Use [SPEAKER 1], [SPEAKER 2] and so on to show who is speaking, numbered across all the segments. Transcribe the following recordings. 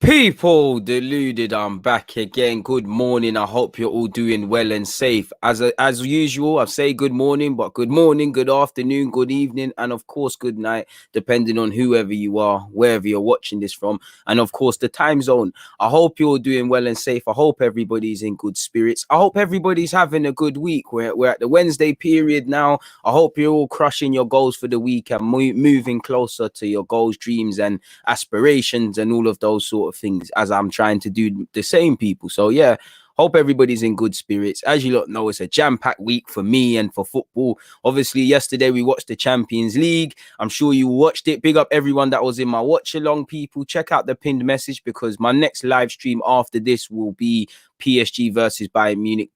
[SPEAKER 1] People, Deluded, I'm back again. Good morning. I hope you're all doing well and safe. As usual, I say good morning, but good morning, good afternoon, good evening, and of course, good night, depending on whoever you are, wherever you're watching this from, and of course, the time zone. I hope you're all doing well and safe. I hope everybody's in good spirits. I hope everybody's having a good week. We're at the Wednesday period now. I hope you're all crushing your goals for the week and moving closer to your goals, dreams, and aspirations, and all of those sort of things, as I'm trying to do the same, people. So yeah, hope everybody's in good spirits. As you lot know, it's a jam-packed week for me and for football. Obviously, yesterday we watched the Champions League. I'm sure you watched it. Big up everyone that was in my watch along, people. Check out the pinned message, because my next live stream after this will be PSG versus Bayern Munich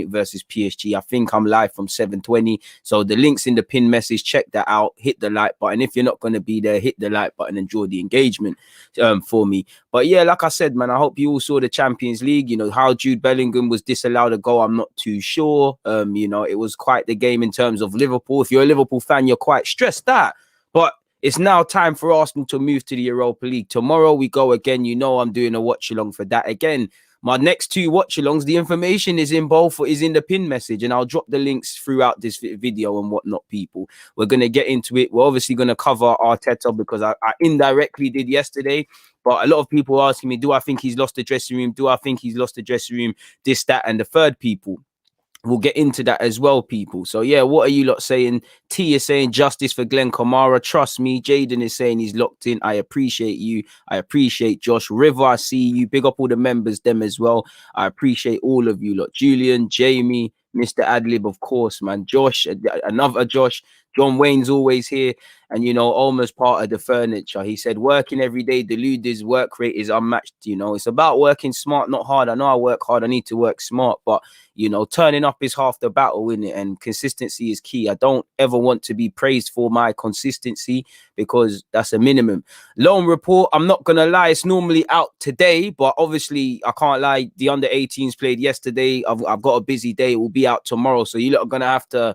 [SPEAKER 1] versus PSG. I think I'm live from 7:20. So the link's in the pinned message. Check that out. Hit the like button. If you're not going to be there, hit the like button and draw the engagement for me. But yeah, like I said, man, I hope you all saw the Champions League. You know, how Jude Bellingham was disallowed a goal, I'm not too sure. You know, it was quite the game in terms of Liverpool. If you're a Liverpool fan, you're quite stressed out. But it's now time for Arsenal to move to the Europa League. Tomorrow we go again. You know, I'm doing a watch along for that again. My next two watch-alongs, the information is in the pin message, and I'll drop the links throughout this video and whatnot, people. We're going to get into it. We're obviously going to cover Arteta, because I indirectly did yesterday, but a lot of people are asking me, do I think he's lost the dressing room? Do I think he's lost the dressing room? This, that, and the third, people. We'll get into that as well, people. So yeah, what are you lot saying? T is saying justice for Glenn Kamara. Trust me. Jaden is saying he's locked in. I appreciate you. I appreciate Josh. River, I see you. Big up all the members, them as well. I appreciate all of you lot. Julian, Jamie, Mr. Adlib, of course, man. Josh, another Josh. John Wayne's always here. And, you know, almost part of the furniture. He said, working every day, Deluded's work rate is unmatched. You know, it's about working smart, not hard. I know I work hard. I need to work smart. But, you know, turning up is half the battle, innit? And consistency is key. I don't ever want to be praised for my consistency, because that's a minimum. Loan report, I'm not going to lie, it's normally out today. But obviously, I can't lie. The under-18s played yesterday. I've got a busy day. It will be out tomorrow. So you lot are going to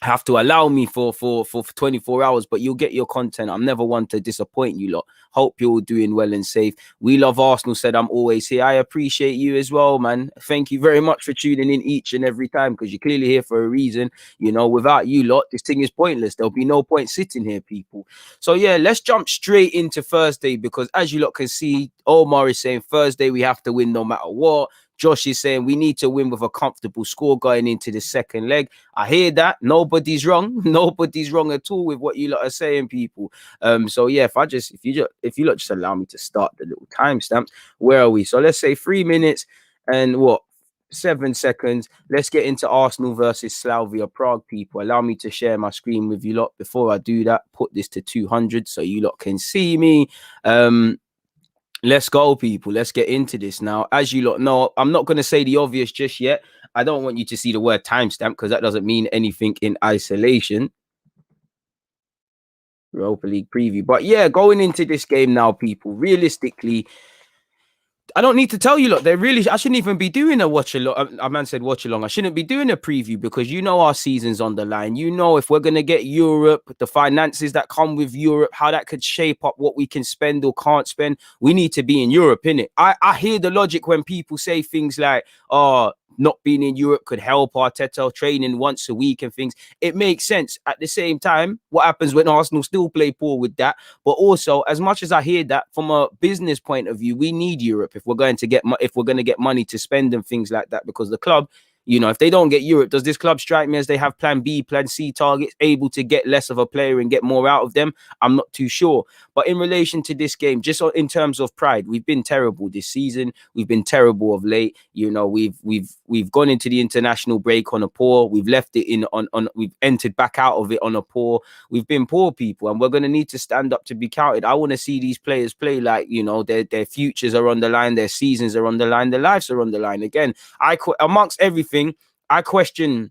[SPEAKER 1] have to allow me for 24 hours, but you'll get your content. I'm never one to disappoint you lot. Hope you're all doing well and safe. We Love Arsenal said I'm always here. I appreciate you as well, man. Thank you very much for tuning in each and every time, because you're clearly here for a reason. You know, without you lot, this thing is pointless. There'll be no point sitting here, people. So yeah, let's jump straight into Thursday, because as you lot can see, Omar is saying Thursday we have to win no matter what. Josh is saying we need to win with a comfortable score going into the second leg. I hear that. Nobody's wrong. Nobody's wrong at all with what you lot are saying, people. So yeah, if you lot just allow me to start the little timestamp. Where are we? So let's say 3 minutes and 7 seconds. Let's get into Arsenal versus Slavia Prague, people. Allow me to share my screen with you lot. Before I do that, put this to 200 so you lot can see me. Let's go, people. Let's get into this now. As you lot know, I'm not going to say the obvious just yet. I don't want you to see the word timestamp, because that doesn't mean anything in isolation. Europa League preview. But yeah, going into this game now, people, realistically, I don't need to tell you, look, I shouldn't even be doing a watch along. A man said watch along. I shouldn't be doing a preview, because you know our season's on the line. You know, if we're going to get Europe, the finances that come with Europe, how that could shape up what we can spend or can't spend. We need to be in Europe, innit? I hear the logic when people say things like, oh, not being in Europe could help Arteta training once a week and things. It makes sense. At the same time, what happens when Arsenal still play poor with that? But also, as much as I hear that, from a business point of view, we need Europe if we're going to get money to spend and things like that, because the club, you know, if they don't get Europe, does this club strike me as they have plan B, plan C targets, able to get less of a player and get more out of them? I'm not too sure. But in relation to this game, just in terms of pride, we've been terrible this season. We've been terrible of late. You know, we've gone into the international break on a poor. We've left it we've entered back out of it on a poor. We've been poor, people, and we're going to need to stand up to be counted. I want to see these players play like, you know, their futures are on the line, their seasons are on the line, their lives are on the line. Again, amongst everything, I question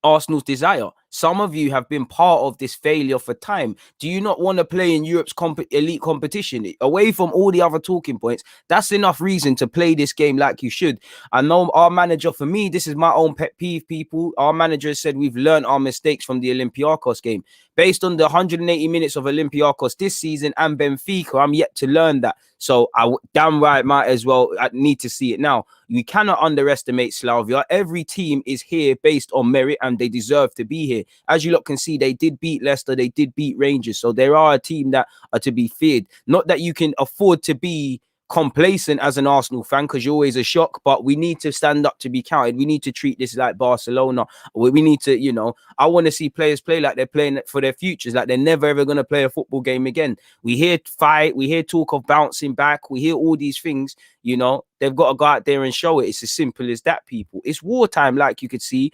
[SPEAKER 1] Arsenal's desire. Some of you have been part of this failure for time. Do you not want to play in Europe's elite competition? Away from all the other talking points, that's enough reason to play this game like you should. I know our manager, for me, this is my own pet peeve, people. Our manager said we've learned our mistakes from the Olympiacos game. Based on the 180 minutes of Olympiacos this season and Benfica, I'm yet to learn that. So I damn right might as well need to see it now. We cannot underestimate Slavia. Every team is here based on merit and they deserve to be here. As you lot can see, they did beat Leicester, they did beat Rangers. So they are a team that are to be feared. Not that you can afford to be complacent as an Arsenal fan because you're always a shock, but we need to stand up to be counted. We need to treat this like Barcelona. We need to, you know, I want to see players play like they're playing for their futures, like they're never ever going to play a football game again. We hear fight, we hear talk of bouncing back, we hear all these things, you know. They've got to go out there and show it. It's as simple as that, people. It's wartime, like you could see.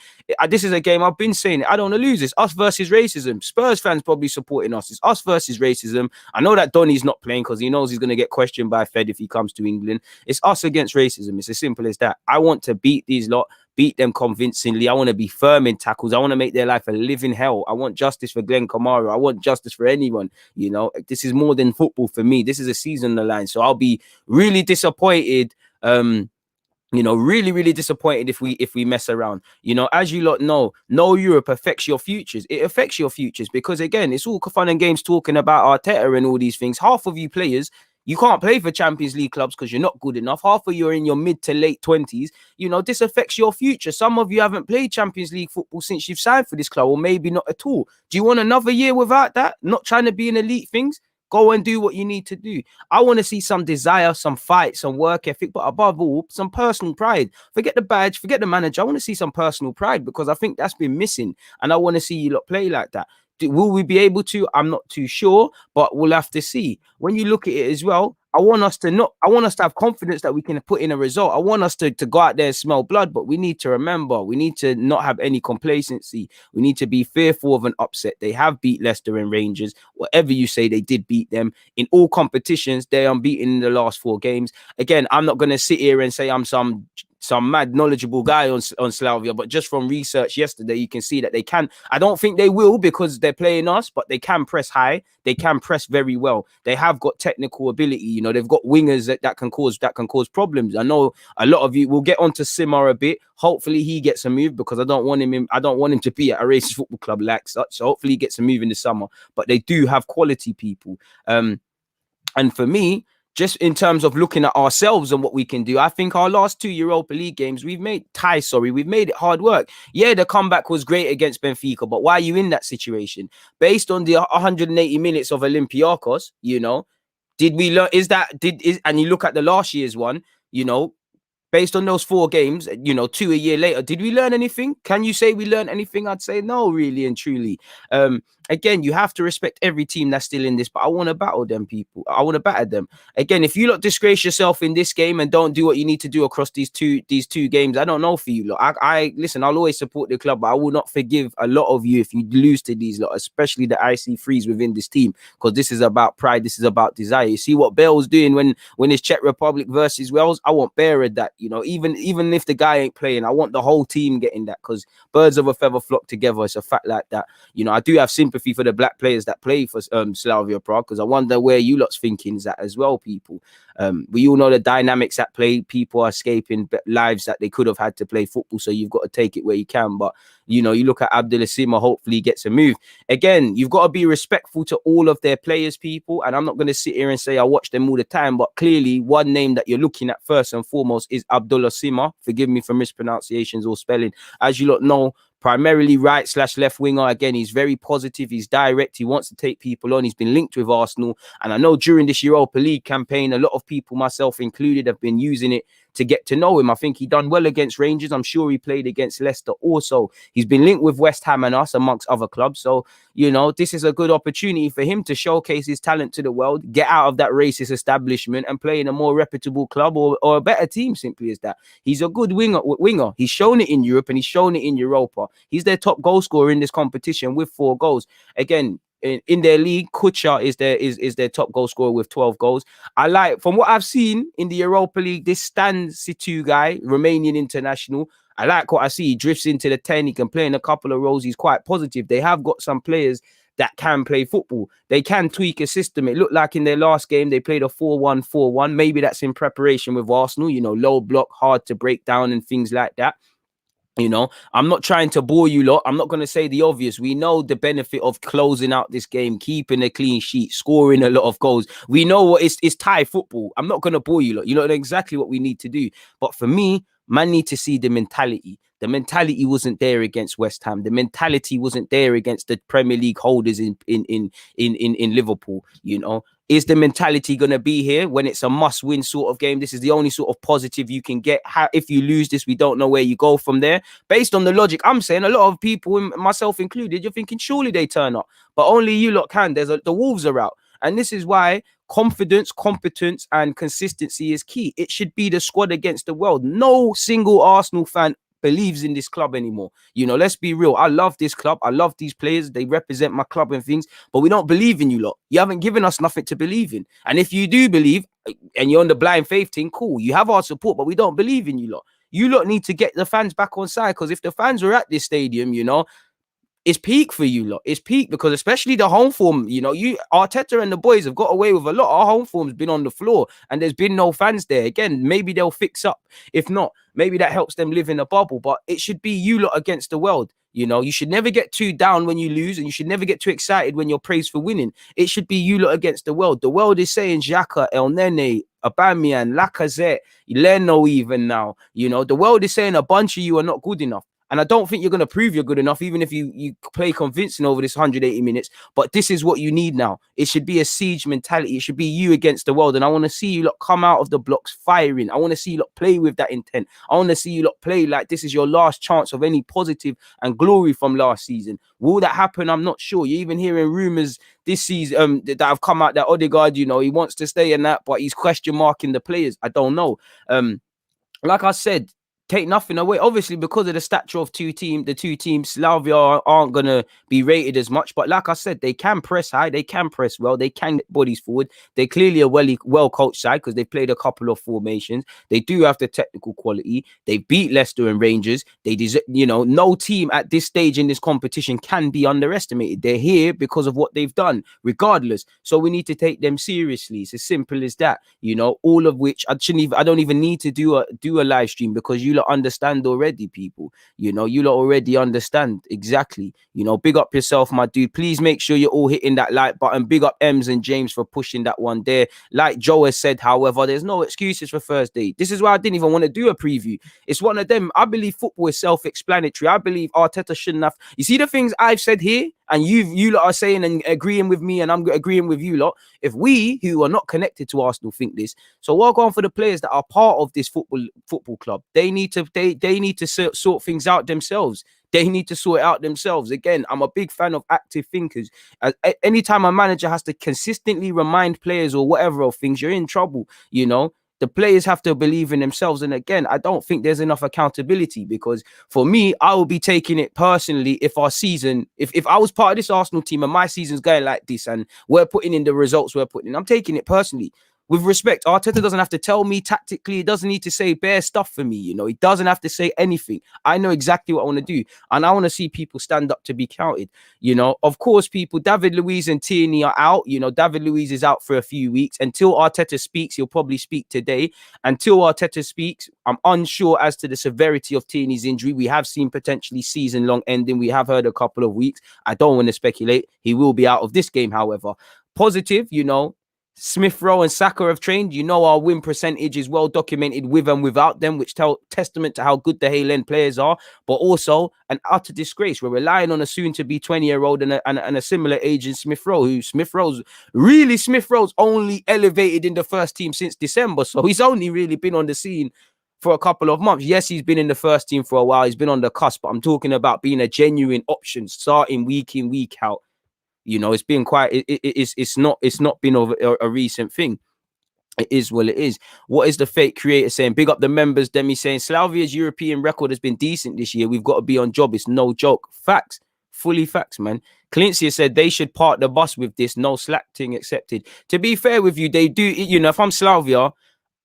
[SPEAKER 1] This is a game, I've been saying it. I don't want to lose this. Us versus racism. Spurs fans probably supporting us. It's us versus racism. I know that Donny's not playing because he knows he's going to get questioned by Fed if he comes to England. It's us against racism. It's as simple as that. I want to beat these lot, beat them convincingly. I want to be firm in tackles. I want to make their life a living hell. I want justice for Glenn Kamara. I want justice for anyone. You know, this is more than football for me. This is a season on the line. So I'll be really disappointed. You know, really disappointed if we mess around. You know, as you lot know, no Europe affects your futures. It affects your futures because, again, it's all fun and games talking about Arteta and all these things. Half of you players, you can't play for Champions League clubs because you're not good enough. Half of you are in your mid to late 20s. You know, this affects your future. Some of you haven't played Champions League football since you've signed for this club, or maybe not at all. Do you want another year without that? Not trying to be in elite things? Go and do what you need to do. I want to see some desire, some fight, some work ethic, but above all, some personal pride. Forget the badge, forget the manager. I want to see some personal pride because I think that's been missing. And I want to see you lot play like that. Will we be able to? I'm not too sure, but we'll have to see. When you look at it as well, I want us to have confidence that we can put in a result. I want us to go out there and smell blood, but we need to remember, we need to not have any complacency. We need to be fearful of an upset. They have beat Leicester and Rangers. Whatever you say, they did beat them. In all competitions, they're unbeaten in the last 4 games. Again, I'm not going to sit here and say I'm some mad knowledgeable guy on Slavia, but just from research yesterday, you can see that they can. I don't think they will because they're playing us, but they can press high. They can press very well. They have got technical ability. You know, they've got wingers that can cause problems. I know a lot of you will get onto Simmer a bit. Hopefully he gets a move because I don't want him to be at a racist football club like such. So hopefully he gets a move in the summer. But they do have quality people. And for me, just in terms of looking at ourselves and what we can do, I think our last 2 Europa League games, we've made it hard work. Yeah, the comeback was great against Benfica, but why are you in that situation? Based on the 180 minutes of Olympiacos, you know, did we learn? And you look at the last year's one, you know, based on those 4 games, you know, 2 a year later, did we learn anything? Can you say we learned anything? I'd say no, really and truly. Again, you have to respect every team that's still in this, but I want to battle them, people. I want to batter them. Again, if you lot disgrace yourself in this game and don't do what you need to do across these two games, I don't know for you lot. I listen, I'll always support the club, but I will not forgive a lot of you if you lose to these lot, especially the IC3s within this team, because this is about pride, this is about desire. You see what Bale's doing when it's Czech Republic versus Wales? I want bear of that, you know, even if the guy ain't playing, I want the whole team getting that, because birds of a feather flock together. It's a fact like that. You know, I do have sympathy for the black players that play for Slavia Prague, because I wonder where you lot's thinking is at as well, people. We all know the dynamics at play. People are escaping lives that they could have had to play football, so you've got to take it where you can. But, you know, you look at Abdullah, hopefully he gets a move. Again, you've got to be respectful to all of their players, people, and I'm not going to sit here and say I watch them all the time, but clearly one name that you're looking at first and foremost is Abdullah. Forgive me for mispronunciations or spelling. As you lot know, primarily right/left winger. Again, he's very positive. He's direct. He wants to take people on. He's been linked with Arsenal. And I know during this Europa League campaign, a lot of people, myself included, have been using it to get to know him. I think he done well against Rangers. I'm sure he played against Leicester also. He's been linked with West Ham and us, amongst other clubs. So, you know, this is a good opportunity for him to showcase his talent to the world, get out of that racist establishment and play in a more reputable club or a better team, simply as that. He's a good winger. He's shown it in Europe and he's shown it in Europa. He's their top goal scorer in this competition with 4 goals. Again, in their league, Kucha is their top goal scorer with 12 goals. I like, from what I've seen in the Europa League, this Stan Situ guy, Romanian international, I like what I see. He drifts into the 10. He can play in a couple of roles. He's quite positive. They have got some players that can play football. They can tweak a system. It looked like in their last game, they played a 4-1-4-1. Maybe that's in preparation with Arsenal, you know, low block, hard to break down and things like that. You know, I'm not trying to bore you lot. I'm not going to say the obvious. We know the benefit of closing out this game, keeping a clean sheet, scoring a lot of goals. We know what it's Thai football. I'm not going to bore you lot. You know exactly what we need to do. But for me, man, need to see the mentality. The mentality wasn't there against West Ham. The mentality wasn't there against the Premier League holders in Liverpool. You know, is the mentality going to be here when it's a must-win sort of game? This is the only sort of positive you can get. If you lose this, we don't know where you go from there. Based on the logic, I'm saying a lot of people, myself included, you're thinking surely they turn up, but only you lot can. The Wolves are out, and this is why confidence, competence, and consistency is key. It should be the squad against the world. No single Arsenal fan believes in this club anymore. You know, let's be real. I love this club. I love these players. They represent my club and things, but we don't believe in you lot. You haven't given us nothing to believe in. And if you do believe and you're on the blind faith thing, cool. You have our support, but we don't believe in you lot. You lot need to get the fans back on side, because if the fans were at this stadium, you know, it's peak for you lot. It's peak, because especially the home form, you know, Arteta and the boys have got away with a lot. Our home form's been on the floor and there's been no fans there. Again, maybe they'll fix up. If not, maybe that helps them live in a bubble. But it should be you lot against the world. You know, you should never get too down when you lose, and you should never get too excited when you're praised for winning. It should be you lot against the world. The world is saying Xhaka, El Nene, Aubameyang, Lacazette, Leno even now. You know, the world is saying a bunch of you are not good enough. And I don't think you're going to prove you're good enough, even if you play convincing over this 180 minutes. But this is what you need now. It should be a siege mentality. It should be you against the world. And I want to see you lot come out of the blocks firing. I want to see you lot play with that intent. I want to see you lot play like this is your last chance of any positive and glory from last season. Will that happen? I'm not sure. You're even hearing rumours this season that have come out that Odegaard, you know, he wants to stay in that, but he's question marking the players. I don't know. Like I said, take nothing away. Obviously, because of the stature of the two teams, Slavia aren't going to be rated as much. But like I said, they can press high. They can press well. They can get bodies forward. They're clearly a well-coached side, because they've played a couple of formations. They do have the technical quality. They beat Leicester and Rangers. You know, no team at this stage in this competition can be underestimated. They're here because of what they've done, regardless. So we need to take them seriously. It's as simple as that. You know, all of which I don't even need to do a live stream, because you understand already, people. You know, you lot already understand exactly. You know, big up yourself, my dude. Please make sure you're all hitting that like button. Big up Ems and James for pushing that one there. Like Joe has said, however, there's no excuses for Thursday. This is why I didn't even want to do a preview. It's one of them. I believe football is self-explanatory. I believe Arteta shouldn't have. You see the things I've said here, and you lot are saying and agreeing with me, and I'm agreeing with you lot. If we who are not connected to Arsenal think this, so we're going for the players that are part of this football club. They need to sort things out themselves. They need to sort it out themselves. Again, I'm a big fan of active thinkers. Anytime a manager has to consistently remind players or whatever of things, you're in trouble. You know, the players have to believe in themselves. And again, I don't think there's enough accountability, because for me, I will be taking it personally if our season, if I was part of this Arsenal team and my season's going like this and we're putting in the results we're putting in, I'm taking it personally. With respect, Arteta doesn't have to tell me tactically. He doesn't need to say bare stuff for me. You know, he doesn't have to say anything. I know exactly what I want to do. And I want to see people stand up to be counted. You know, of course, people, David Luiz and Tierney are out. You know, David Luiz is out for a few weeks. Until Arteta speaks, he'll probably speak today. Until Arteta speaks, I'm unsure as to the severity of Tierney's injury. We have seen potentially season-long ending. We have heard a couple of weeks. I don't want to speculate. He will be out of this game, however. Positive, you know, Smith Rowe and Saka have trained. You know, our win percentage is well documented with and without them, which tell testament to how good the Haaland players are, but also an utter disgrace. We're relying on a soon-to-be 20-year-old and a similar age in Smith Rowe, Smith Rowe's only elevated in the first team since December, so he's only really been on the scene for a couple of months. Yes, he's been in the first team for a while. He's been on the cusp, but I'm talking about being a genuine option, starting week in, week out. You know, it's been quite. It's not been a recent thing. It is what it is. What is the fake creator saying? Big up the members. Demi saying Slavia's European record has been decent this year. We've got to be on job. It's no joke. Facts, fully facts, man. Clincia said they should park the bus with this. No slacking accepted. To be fair with you, they do. You know, if I'm Slavia,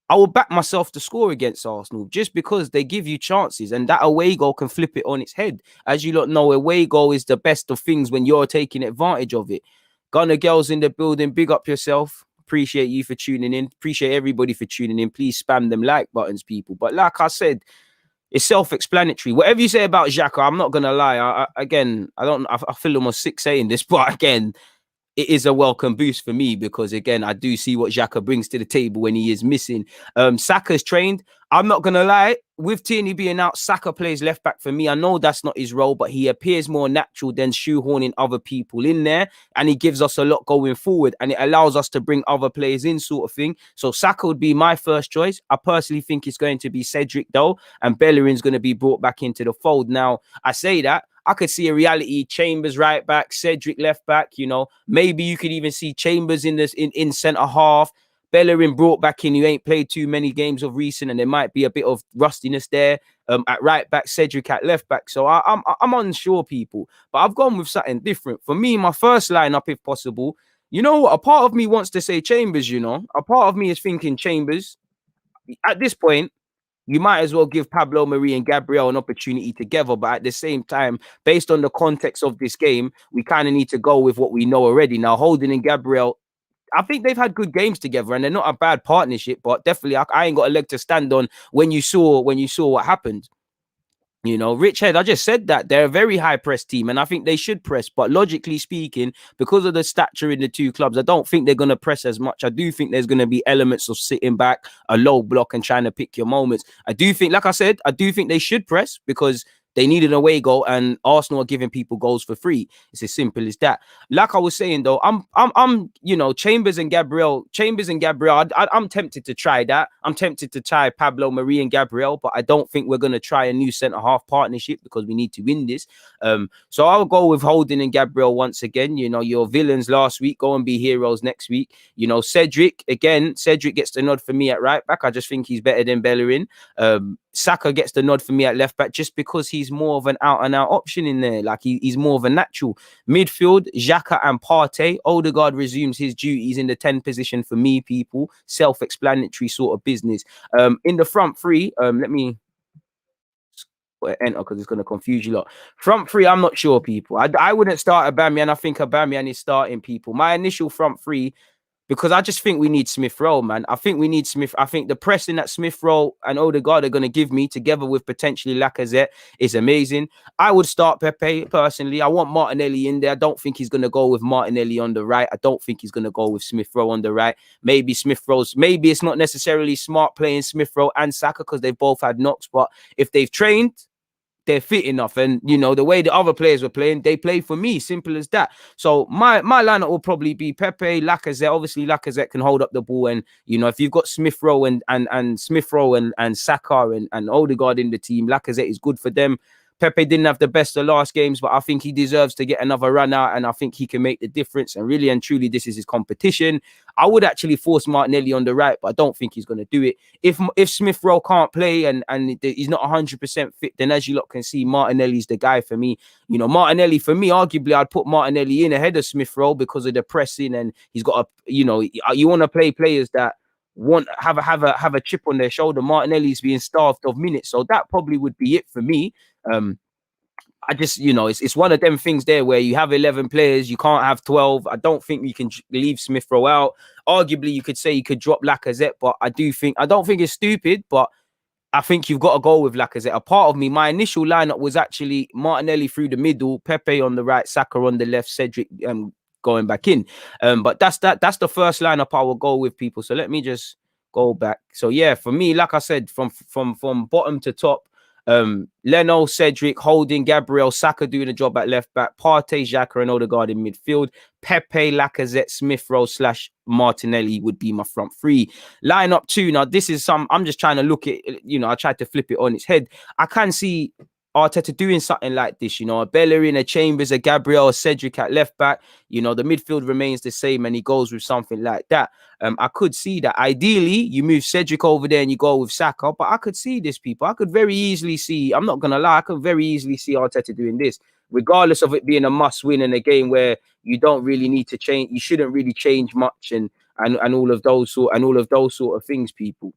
[SPEAKER 1] I will back myself to score against Arsenal just because they give you chances, and that away goal can flip it on its head. As you lot know, away goal is the best of things when you're taking advantage of it. Gunner girls in the building, big up yourself. Appreciate you for tuning in. Appreciate everybody for tuning in. Please spam them like buttons, people. But like I said, It's self-explanatory. Whatever you say about Xhaka, I'm not gonna lie. I feel almost sick saying this, but again, it is a welcome boost for me because again, I do see what Xhaka brings to the table when he is missing. Saka's trained. I'm not gonna lie, with Tierney being out, Saka plays left back for me. I know that's not his role, but he appears more natural than shoehorning other people in there, and he gives us a lot going forward, and it allows us to bring other players in, sort of thing. So Saka would be my first choice. I personally think it's going to be Cedric though, and Bellerin's going to be brought back into the fold. Now, I say that I could see a reality Chambers right back, Cedric left back. You know, maybe you could even see Chambers in centre half. Bellerin brought back in, who ain't played too many games of recent, and there might be a bit of rustiness there. At right back, Cedric at left back. So I'm unsure, people, but I've gone with something different. For me, my first lineup, if possible, you know what? A part of me wants to say Chambers. You know, a part of me is thinking Chambers. At this point, you might as well give Pablo Mari and Gabriel an opportunity together. But at the same time, based on the context of this game, we kind of need to go with what we know already. Now, Holding and Gabriel, I think they've had good games together, and they're not a bad partnership. But definitely, I ain't got a leg to stand on when you saw what happened. You know, Rich Head, I just said that they're a very high press team, and I think they should press. But logically speaking, because of the stature in the two clubs, I don't think they're going to press as much. I do think there's going to be elements of sitting back, a low block, and trying to pick your moments. I do think, like I said, I do think they should press because they need an away goal, and Arsenal are giving people goals for free. It's as simple as that. Like I was saying though, you know, Chambers and Gabriel. I'm tempted to try that. I'm tempted to try Pablo Mari and Gabriel, but I don't think we're gonna try a new centre half partnership because we need to win this. So I'll go with Holding and Gabriel once again. You know, your villains last week, go and be heroes next week. You know, Cedric gets the nod for me at right back. I just think he's better than Bellerin. Saka gets the nod for me at left back just because he's more of an out-and-out option in there. Like he's more of a natural. Midfield, Xhaka and Partey. Odegaard resumes his duties in the 10 position for me, people. Self-explanatory sort of business. In the front three, let me enter because it's going to confuse you lot. Front three, I'm not sure, people. I wouldn't start Aubameyang. I think Aubameyang is starting, people. My initial front three, because I just think we need Smith Rowe, man. I think we need Smith. I think the pressing that Smith Rowe and Odegaard are going to give me, together with potentially Lacazette, is amazing. I would start Pepe personally. I want Martinelli in there. I don't think he's going to go with Martinelli on the right. I don't think he's going to go with Smith Rowe on the right. Maybe it's not necessarily smart playing Smith Rowe and Saka because they've both had knocks, but if they've trained, they're fit enough. And, you know, the way the other players were playing, they play for me. Simple as that. So my lineup will probably be Pepe, Lacazette. Obviously, Lacazette can hold up the ball. And, you know, if you've got Smith Rowe and Saka and Odegaard in the team, Lacazette is good for them. Pepe didn't have the best of last games, but I think he deserves to get another run out, and I think he can make the difference. And really and truly, this is his competition. I would actually force Martinelli on the right, but I don't think he's going to do it. If Smith Rowe can't play and he's not 100% fit, then as you lot can see, Martinelli's the guy for me. You know, Martinelli, for me, arguably, I'd put Martinelli in ahead of Smith Rowe because of the pressing, and he's got a, you know, you want to play players that have a chip on their shoulder. Martinelli's being starved of minutes, so that probably would be it for me. I just, you know, it's one of them things there where you have 11 players, you can't have 12. I don't think you can leave Smith Rowe out. Arguably, you could say you could drop Lacazette, but I don't think it's stupid, but I think you've got to go with Lacazette. A part of me, my initial lineup was actually Martinelli through the middle, Pepe on the right, Saka on the left, Cedric going back in. But that's the first lineup I will go with, people. So let me just go back. So yeah, for me, like I said, from bottom to top, Leno, Cedric, Holding, Gabriel, Saka doing a job at left back, Partey, Xhaka and Odegaard in midfield, Pepe, Lacazette, Smith Rowe / Martinelli would be my front three. Line up two. Now, this is I'm just trying to look at, you know, I tried to flip it on its head. I can see Arteta doing something like this, you know, a Bellerin, a Chambers, a Gabriel, a Cedric at left back. You know, the midfield remains the same and he goes with something like that. I could see that. Ideally, you move Cedric over there and you go with Saka, but I could see this, people. I could very easily see, I'm not going to lie, I could very easily see Arteta doing this, regardless of it being a must-win in a game where you don't really need to change, you shouldn't really change much and all of those sort of things, people.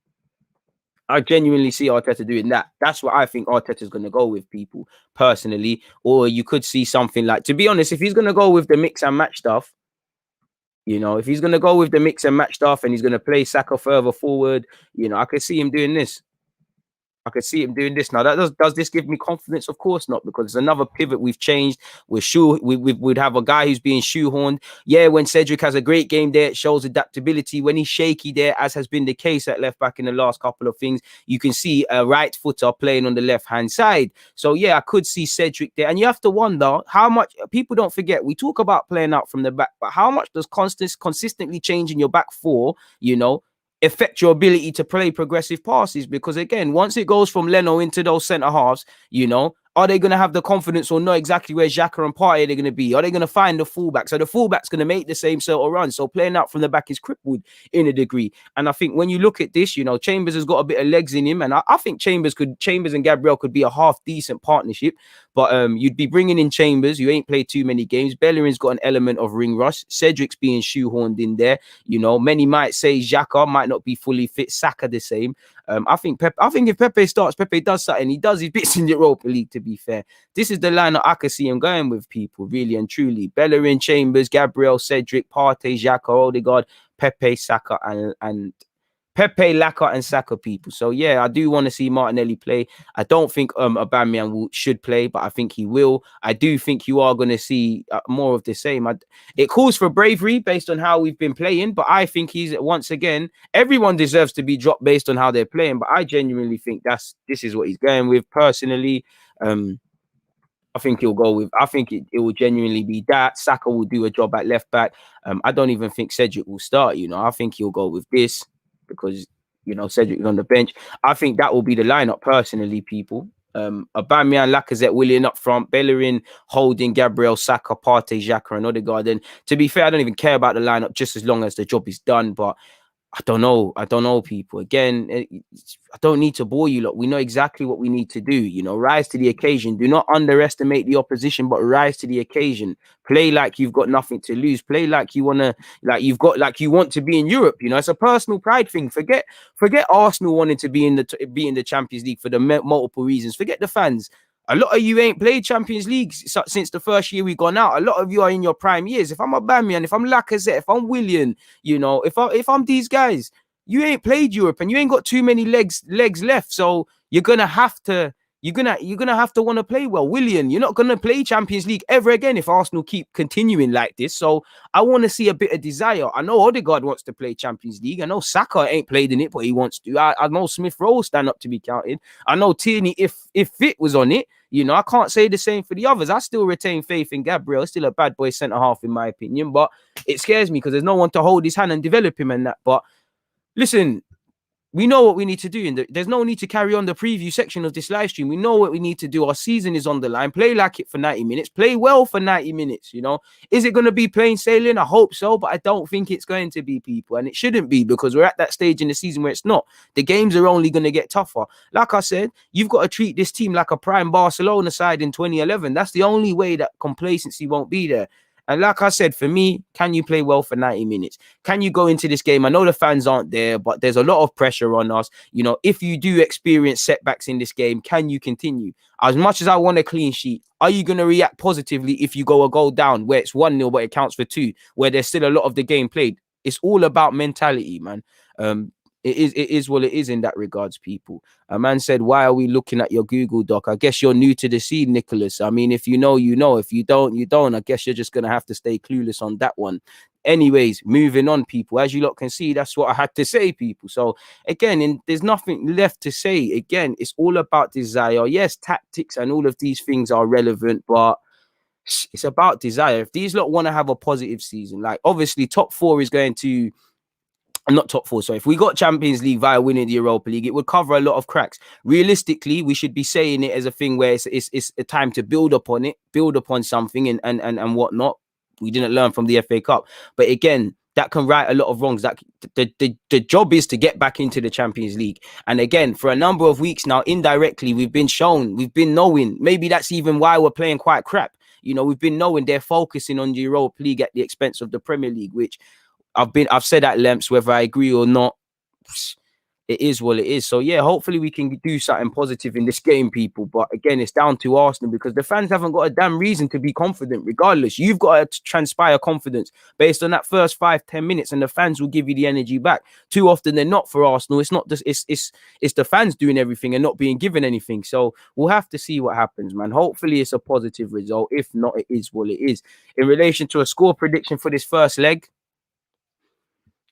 [SPEAKER 1] I genuinely see Arteta doing that. That's what I think Arteta's going to go with, people, personally. Or you could see something like, to be honest, if he's going to go with the mix and match stuff, you know, if he's going to go with the mix and match stuff and he's going to play Saka further forward, you know, I could see him doing this. I could see him doing this now. Does this give me confidence? Of course not, because it's another pivot we've changed. We'd have a guy who's being shoehorned. Yeah, when Cedric has a great game there, it shows adaptability. When he's shaky there, as has been the case at left back in the last couple of things, you can see a right footer playing on the left hand side. So yeah, I could see Cedric there. And you have to wonder how much, people don't forget, we talk about playing out from the back, but how much does consistently changing your back four, affect your ability to play progressive passes? Because again, once it goes from Leno into those centre halves, are they going to have the confidence or know exactly where Xhaka and Partey are going to be? Are they going to find the fullback? So the fullback's going to make the same sort of run. So playing out from the back is crippled in a degree. And I think when you look at this, Chambers has got a bit of legs in him. And I think Chambers and Gabriel could be a half decent partnership. But you'd be bringing in Chambers, who ain't played too many games. Bellerin's got an element of ring rust. Cedric's being shoehorned in there. Many might say Xhaka might not be fully fit. Saka the same. I think if Pepe starts, Pepe does something. He does his bits in the Europa League, to be fair. This is the lineup I could see him going with, people, really and truly. Bellerin, Chambers, Gabriel, Cedric, Partey, Xhaka, Odegaard, Pepe, Saka, and Pepe, Laka, and Saka, people. So yeah, I do want to see Martinelli play. I don't think Aubameyang should play, but I think he will. I do think you are going to see more of the same. It calls for bravery based on how we've been playing, but I think once again, everyone deserves to be dropped based on how they're playing. But I genuinely think this is what he's going with. Personally, I think he'll go with. I think it will genuinely be that. Saka will do a job at left back. I don't even think Cedric will start. I think he'll go with this, because Cedric is on the bench. I think that will be the lineup, personally, people. Aubameyang, Lacazette, Willian up front, Bellerin, Holding, Gabriel, Saka, Partey, Xhaka, and Odegaard. And to be fair, I don't even care about the lineup, just as long as the job is done. But I don't know, people. Again, I don't need to bore you lot. We know exactly what we need to do. Rise to the occasion. Do not underestimate the opposition, but rise to the occasion. Play like you've got nothing to lose. Play like you want to be in Europe. It's a personal pride thing. Forget Arsenal wanting to be in the Champions League for the multiple reasons. Forget the fans. A lot of you ain't played Champions League since the first year we gone out. A lot of you are in your prime years. If I'm Aubameyang, if I'm Lacazette, if I'm Willian, if I'm these guys, you ain't played Europe and you ain't got too many legs left. So you're gonna have to want to play well. Willian, you're not gonna play Champions League ever again if Arsenal keep continuing like this. So I want to see a bit of desire. I know Odegaard wants to play Champions League. I know Saka ain't played in it, but he wants to. I know Smith Rowe stand up to be counted. I know Tierney, if fit, was on it. I can't say the same for the others. I still retain faith in Gabriel. Still a bad boy centre half, in my opinion. But it scares me because there's no one to hold his hand and develop him and that. But listen, we know what we need to do. And there's no need to carry on the preview section of this live stream. We know what we need to do. Our season is on the line. Play like it for 90 minutes. Play well for 90 minutes, Is it going to be plain sailing? I hope so, but I don't think it's going to be, people. And it shouldn't be, because we're at that stage in the season where it's not. The games are only going to get tougher. Like I said, you've got to treat this team like a prime Barcelona side in 2011. That's the only way that complacency won't be there. And like I said, for me, can you play well for 90 minutes? Can you go into this game? I know the fans aren't there, but there's a lot of pressure on us. If you do experience setbacks in this game, can you continue? As much as I want a clean sheet, are you going to react positively if you go a goal down where it's 1-0, but it counts for 2, where there's still a lot of the game played? It's all about mentality, man. It is what it is in that regards, people. A man said, why are we looking at your Google Doc? I guess you're new to the scene, Nicholas. I mean, if you know, you know. If you don't, you don't. I guess you're just going to have to stay clueless on that one. Anyways, moving on, people. As you lot can see, that's what I had to say, people. So, again, there's nothing left to say. Again, it's all about desire. Yes, tactics and all of these things are relevant, but it's about desire. If these lot want to have a positive season, like, obviously, top 4 is going to... Not top 4, sorry. If we got Champions League via winning the Europa League, it would cover a lot of cracks. Realistically, we should be saying it as a thing where it's a time to build upon it, build upon something and whatnot. We didn't learn from the FA Cup. But again, that can right a lot of wrongs. That the job is to get back into the Champions League. And again, for a number of weeks now, indirectly, we've been knowing. Maybe that's even why we're playing quite crap. We've been knowing they're focusing on the Europa League at the expense of the Premier League, which I've said at length, whether I agree or not. it is what it is. So yeah, hopefully we can do something positive in this game, people. But again, it's down to Arsenal because the fans haven't got a damn reason to be confident. Regardless, you've got to transpire confidence based on that first 5-10 minutes, and the fans will give you the energy back. Too often they're not for Arsenal. It's not just it's the fans doing everything and not being given anything. So we'll have to see what happens, man. Hopefully it's a positive result. If not, it is what it is. In relation to a score prediction for this first leg,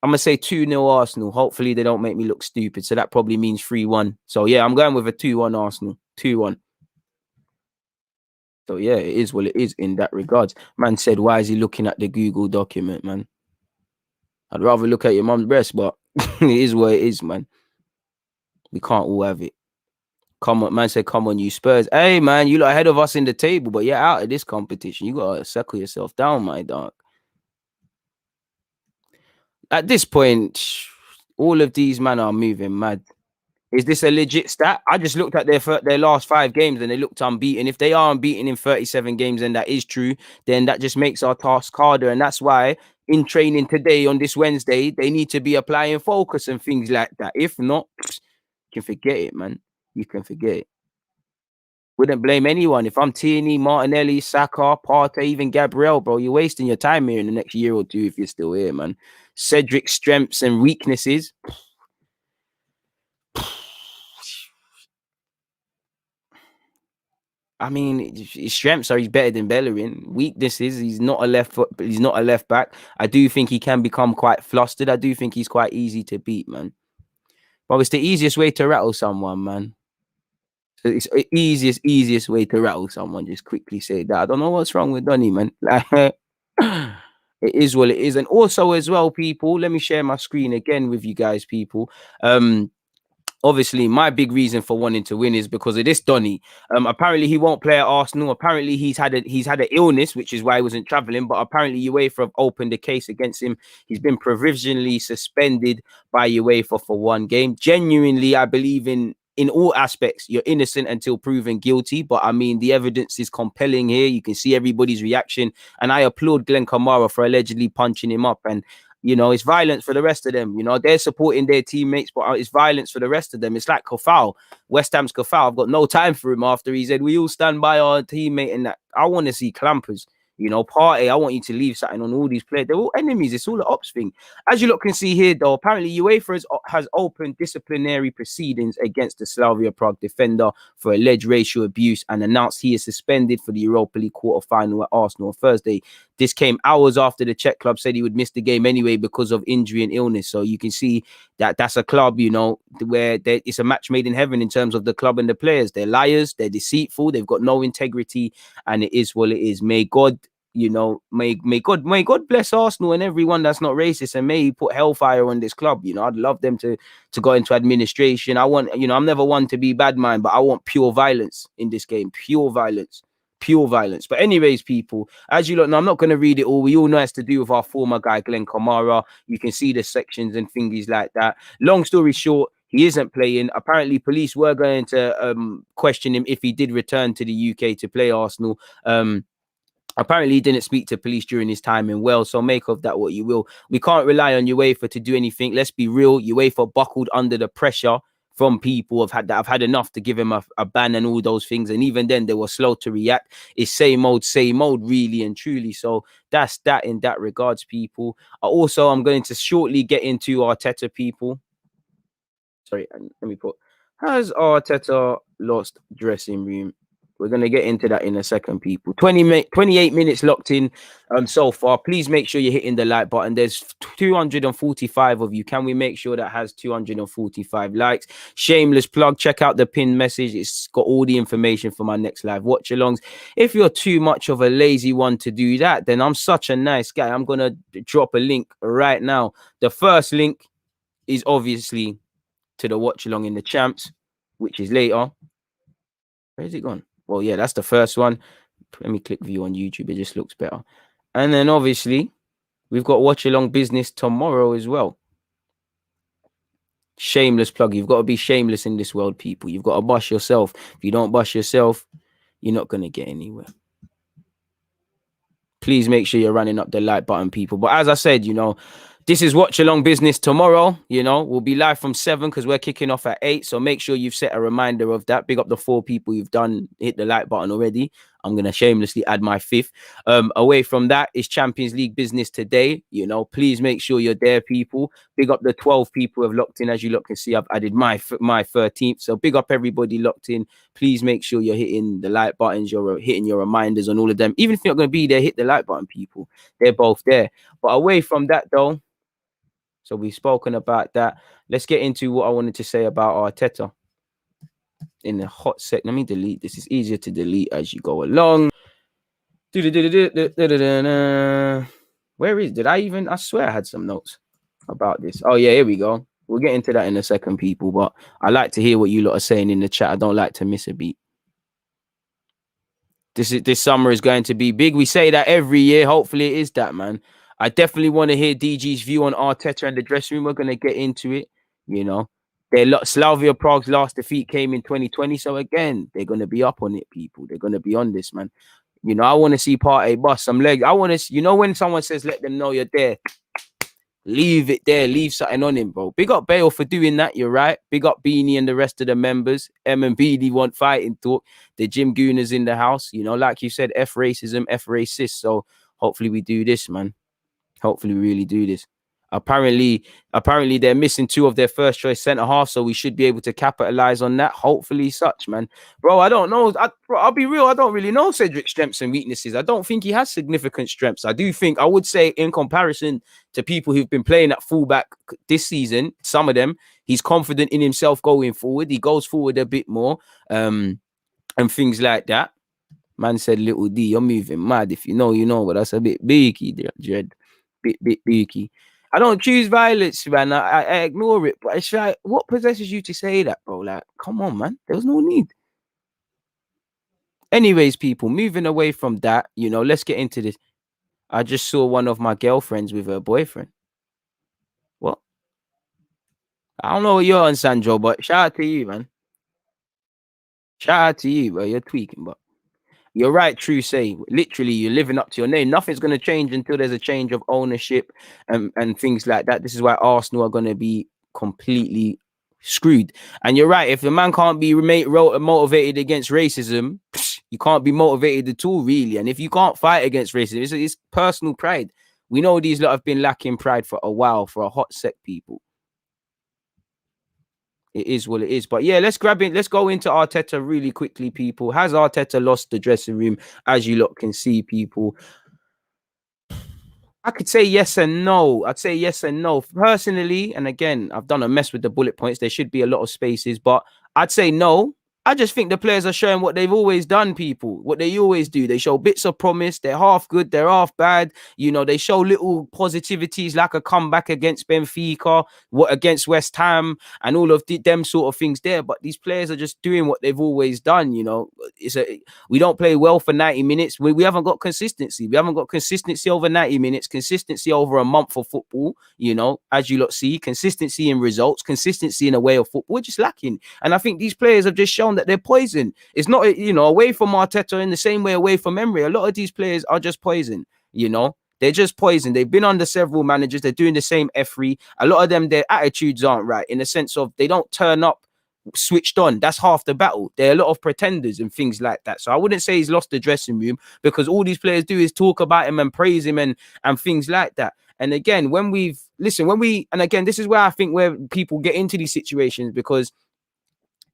[SPEAKER 1] I'm going to say 2-0 Arsenal. Hopefully they don't make me look stupid. So that probably means 3-1. So yeah, I'm going with a 2-1 Arsenal. 2-1. So yeah, it is what it is in that regards. Man said, why is he looking at the Google document, man? I'd rather look at your mum's breast, but it is what it is, man. We can't all have it. Come on, man said, come on, you Spurs. Hey, man, you lot ahead of us in the table, but you're out of this competition. You got to settle yourself down, my dog. At this point, all of these men are moving mad. Is this a legit stat? I just looked at their last 5 games and they looked unbeaten. If they are unbeaten in 37 games and that is true, then that just makes our task harder. And that's why in training today on this Wednesday, they need to be applying focus and things like that. If not, you can forget it, man. You can forget it. Wouldn't blame anyone. If I'm Tierney, Martinelli, Saka, Partey, even Gabriel, bro, you're wasting your time here in the next year or two if you're still here, man. Cedric's strengths and weaknesses. I mean, his strengths are he's better than Bellerin. Weaknesses, he's not a left foot, he's not a left back. I do think he can become quite flustered. I do think he's quite easy to beat, man. But it's the easiest way to rattle someone, man. So it's the easiest way to rattle someone. Just quickly say that. I don't know what's wrong with Donny, man. It is what it is. And also as well, people, let me share my screen again with you guys, people. Obviously, my big reason for wanting to win is because of this Donny. Apparently, he won't play at Arsenal. Apparently, he's had an illness, which is why he wasn't traveling. But apparently, UEFA have opened a case against him. He's been provisionally suspended by UEFA for 1 game. Genuinely, I believe in all aspects, you're innocent until proven guilty. But I mean, the evidence is compelling here. You can see everybody's reaction. And I applaud Glenn Kamara for allegedly punching him up. And you know, it's violence for the rest of them. You know, they're supporting their teammates, but it's violence for the rest of them. It's like Kofal, West Ham's Kofal. I've got no time for him after he said, we all stand by our teammate and that. I want to see clampers. You know, Partey, I want you to leave something on all these players. They're all enemies. It's all an ops thing. As you lot can see here, though, apparently UEFA has opened disciplinary proceedings against the Slavia Prague defender for alleged racial abuse and announced he is suspended for the Europa League quarter-final at Arsenal on Thursday. This came hours after the Czech club said he would miss the game anyway because of injury and illness. So you can see that that's a club, you know, where it's a match made in heaven in terms of the club and the players. They're liars, they're deceitful, they've got no integrity, and it is what it is. May God, you know, may God bless Arsenal and everyone that's not racist, and may he put hellfire on this club. You know, I'd love them to go into administration. I want, you know, I'm never one to be bad mind, but I want pure violence in this game. Pure violence. But anyways, people, as you look, now I'm not going to read it all. We all know it's to do with our former guy, Glenn Kamara. You can see the sections and thingies like that. Long story short, he isn't playing. Apparently, police were going to question him if he did return to the UK to play Arsenal. Apparently, he didn't speak to police during his time in Wales, so make of that what you will. We can't rely on UEFA to do anything. Let's be real. UEFA buckled under the pressure from people that have had enough to give him a ban and all those things. And even then, they were slow to react. It's same old, really and truly. So that's that in that regards, people. Also, I'm going to shortly get into Arteta, people. Sorry, let me put, has Arteta lost dressing room? We're going to get into that in a second, people. 28 minutes locked in so far. Please make sure you're hitting the like button. There's 245 of you. Can we make sure that has 245 likes? Shameless plug. Check out the pinned message. It's got all the information for my next live watch-alongs. If you're too much of a lazy one to do that, then I'm such a nice guy. I'm going to drop a link right now. The first link is obviously to the watch-along in the champs, which is later. Where's it gone? Well, yeah, that's the first one. Let me click view on YouTube. It just looks better. And then obviously, we've got watch along business tomorrow as well. Shameless plug. You've got to be shameless in this world, people. You've got to bust yourself. If you don't bust yourself, you're not going to get anywhere. Please make sure you're running up the like button, people. But as I said, you know, This is Watch Along Business tomorrow. You know, we'll be live from 7 because we're kicking off at 8. So make sure you've set a reminder of that. Big up the 4 people you've hit the like button already. I'm going to shamelessly add my 5th. Away from that is Champions League business today. You know, please make sure you're there, people. Big up the 12 people who have locked in. As you can see, I've added my 13th. So big up everybody locked in. Please make sure you're hitting the like buttons. You're hitting your reminders on all of them. Even if you're not going to be there, hit the like button, people. They're both there. But away from that, though, so we've spoken about that. Let's get into what I wanted to say about Arteta in a hot sec. Let me delete this. It's easier to delete as you go along. Where is? Did I even? I swear I had some notes about this. Oh yeah, here we go. We'll get into that in a second, people. But I like to hear what you lot are saying in the chat. I don't like to miss a beat. This summer is going to be big. We say that every year. Hopefully, it is that, man. I definitely want to hear DG's view on Arteta and the dressing room. We're going to get into it. You know, Slavia Prague's last defeat came in 2020. So again, they're going to be up on it, people. They're going to be on this, man. You know, I want to see Partey bust some legs. I want to, you know, when someone says, let them know you're there, leave it there. Leave something on him, bro. Big up Bale for doing that. You're right. Big up Beanie and the rest of the members. M and BD want fighting talk. The Jim Gooners in the house. You know, like you said, F racism, F racist. So hopefully we do this, man. Hopefully we really do this. Apparently they're missing 2 of their first choice centre half, so we should be able to capitalize on that. Hopefully, such, man. Bro, I don't know. I'll be real. I don't really know Cedric's strengths and weaknesses. I don't think he has significant strengths. I would say, in comparison to people who've been playing at fullback this season, some of them, he's confident in himself going forward. He goes forward a bit more, and things like that. Man said, "Little D, you're moving mad. If you know, you know." But that's a bit beaky, Dread. Bit beaky. I don't choose violence, man. I ignore it. But it's like, what possesses you to say that, bro? Like, come on, man. There was no need. Anyways, people, moving away from that, you know, let's get into this. I just saw one of my girlfriends with her boyfriend. What? I don't know what you're on, Sandro, but shout out to you, man. Shout out to you, bro. You're tweaking, but you're right, true say. Literally, you're living up to your name. Nothing's going to change until there's a change of ownership and things like that. This is why Arsenal are going to be completely screwed. And you're right. If the man can't be motivated against racism, you can't be motivated at all, really. And if you can't fight against racism, it's personal pride. We know these lot have been lacking pride for a while, for a hot sec, people. It is what it is. But yeah, let's grab it. Let's go into Arteta really quickly, people. Has Arteta lost the dressing room? As you lot can see, people. I could say yes and no. I'd say yes and no. Personally, and again, I've done a mess with the bullet points. There should be a lot of spaces, but I'd say no. I just think the players are showing what they've always done, people. What they always do. They show bits of promise. They're half good. They're half bad. You know, they show little positivities like a comeback against Benfica, against West Ham, and all of them sort of things there. But these players are just doing what they've always done, you know. We don't play well for 90 minutes. We haven't got consistency. We haven't got consistency over 90 minutes, consistency over a month of football, you know, as you lot see, consistency in results, consistency in a way of football. We're just lacking. And I think these players have just shown that they're poison. It's not, you know, away from Arteta in the same way away from Emery. A lot of these players are just poison, you know. They're just poison. They've been under several managers. They're doing the same effery. A lot of them, their attitudes aren't right in the sense of they don't turn up switched on. That's half the battle. There are a lot of pretenders and things like that. So I wouldn't say he's lost the dressing room, because all these players do is talk about him and praise him and things like that. And again, and again, this is where I think where people get into these situations, because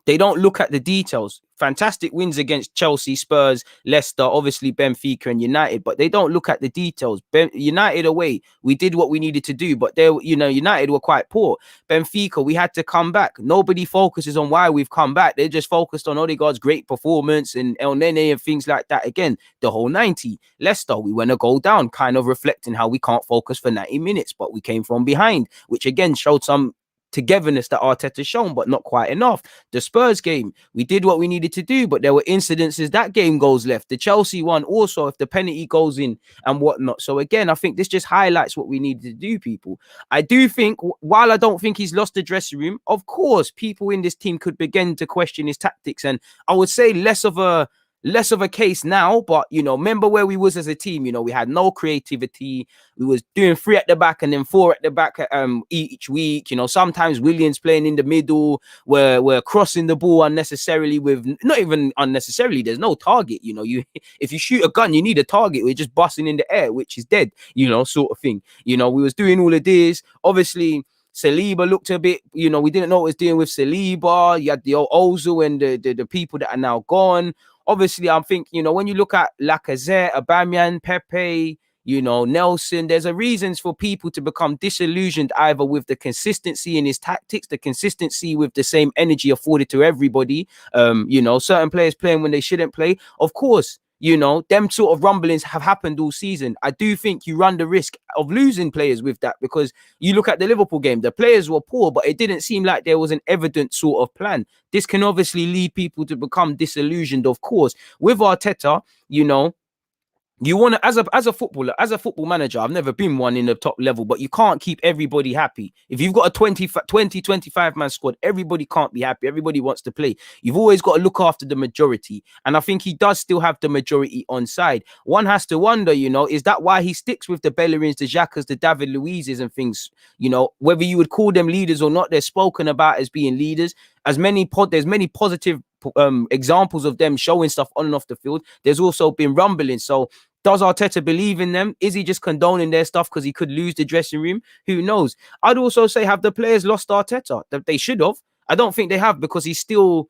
[SPEAKER 1] they don't look at the details. Fantastic wins against Chelsea, Spurs, Leicester, obviously Benfica and United, but they don't look at the details. United away, we did what we needed to do, but United were quite poor. Benfica, we had to come back. Nobody focuses on why we've come back. They're just focused on Odegaard's great performance and El Nene and things like that. Again, the whole 90. Leicester, we went a goal down, kind of reflecting how we can't focus for 90 minutes, but we came from behind, which again showed some togetherness that Arteta's shown, but not quite enough. The Spurs game, we did what we needed to do, but there were incidences that game goes left. The Chelsea one also, if the penalty goes in and whatnot. So again, I think this just highlights what we needed to do, people. I do think, while I don't think he's lost the dressing room, of course, people in this team could begin to question his tactics, and I would say less of a less of a case now, but remember where we was as a team. We had no creativity. We was doing 3 at the back and then 4 at the back each week. Sometimes Williams playing in the middle, we're crossing the ball unnecessarily with not even unnecessarily. There's no target. If you shoot a gun, you need a target. We're just busting in the air, which is dead. Sort of thing. We was doing all of this. Obviously, Saliba looked a bit, we didn't know what was doing with Saliba. You had the old Ozil and the people that are now gone. Obviously, I think, when you look at Lacazette, Aubameyang, Pepe, Nelson, there's a reasons for people to become disillusioned either with the consistency in his tactics, the consistency with the same energy afforded to everybody. Certain players playing when they shouldn't play. Of course, them sort of rumblings have happened all season. I do think you run the risk of losing players with that, because you look at the Liverpool game, the players were poor, but it didn't seem like there was an evident sort of plan. This can obviously lead people to become disillusioned, of course. With Arteta, you want to, as a footballer, as a football manager, I've never been one in the top level, but you can't keep everybody happy. If you've got a 25 man squad, everybody can't be happy. Everybody wants to play. You've always got to look after the majority. And I think he does still have the majority on side. One has to wonder, is that why he sticks with the Bellerins, the Xhakas, the David Luizes and things? Whether you would call them leaders or not, they're spoken about as being leaders. There's many positive examples of them showing stuff on and off the field. There's also been rumbling. So does Arteta believe in them? Is he just condoning their stuff because he could lose the dressing room? Who knows? I'd also say, have the players lost Arteta? They should have. I don't think they have, because he still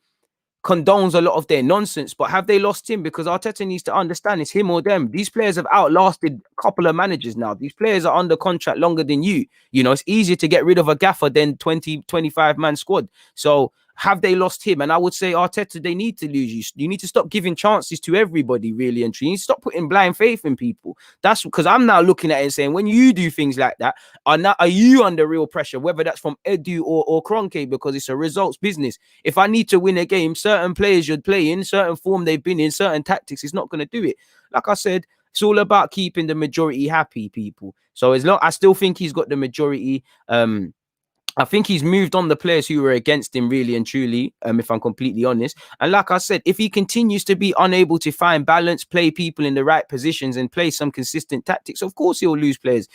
[SPEAKER 1] condones a lot of their nonsense. But have they lost him? Because Arteta needs to understand it's him or them. These players have outlasted a couple of managers now. These players are under contract longer than you. It's easier to get rid of a gaffer than 25 man squad. So have they lost him? And I would say, Arteta, they need to lose you. You need to stop giving chances to everybody, really and truly. You need to stop putting blind faith in people. That's because I'm now looking at it and saying, when you do things like that, are you under real pressure, whether that's from Edu or Kroenke, because it's a results business. If I need to win a game, certain players should play in certain form they've been in, certain tactics, it's not going to do it. Like I said, it's all about keeping the majority happy, people. So I still think he's got the majority. I think he's moved on the players who were against him, really and truly, if I'm completely honest. And like I said, if he continues to be unable to find balance, play people in the right positions and play some consistent tactics, of course he'll lose players.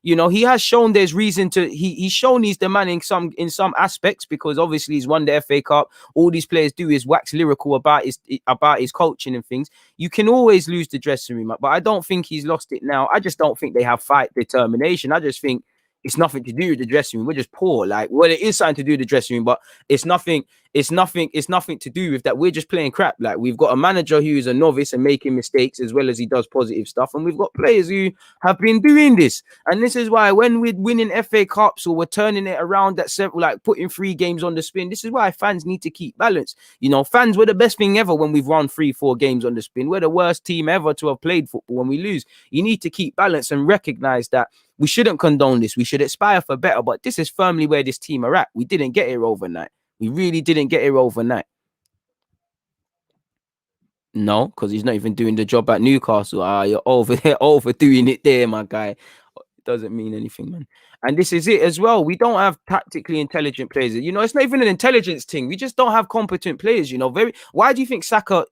[SPEAKER 1] He has shown there's reason to, he's shown he's the man in some aspects, because obviously he's won the FA Cup. All these players do is wax lyrical about his coaching and things. You can always lose the dressing room, but I don't think he's lost it now. I just don't think they have fight determination. I just think it's nothing to do with the dressing room. We're just poor. It is something to do with the dressing room, but it's nothing to do with that. We're just playing crap. We've got a manager who is a novice and making mistakes as well as he does positive stuff. And we've got players who have been doing this. And this is why when we're winning FA Cups or we're turning it around putting 3 games on the spin, this is why fans need to keep balance. Fans were the best thing ever when we've won 3-4 games on the spin. We're the worst team ever to have played football when we lose. You need to keep balance and recognize that we shouldn't condone this. We should aspire for better, but this is firmly where this team are at. We didn't get here overnight. We really didn't get here overnight. No, because he's not even doing the job at Newcastle. You're overdoing it there, my guy. It doesn't mean anything, man. And this is it as well. We don't have tactically intelligent players. It's not even an intelligence thing. We just don't have competent players. Why do you think Saka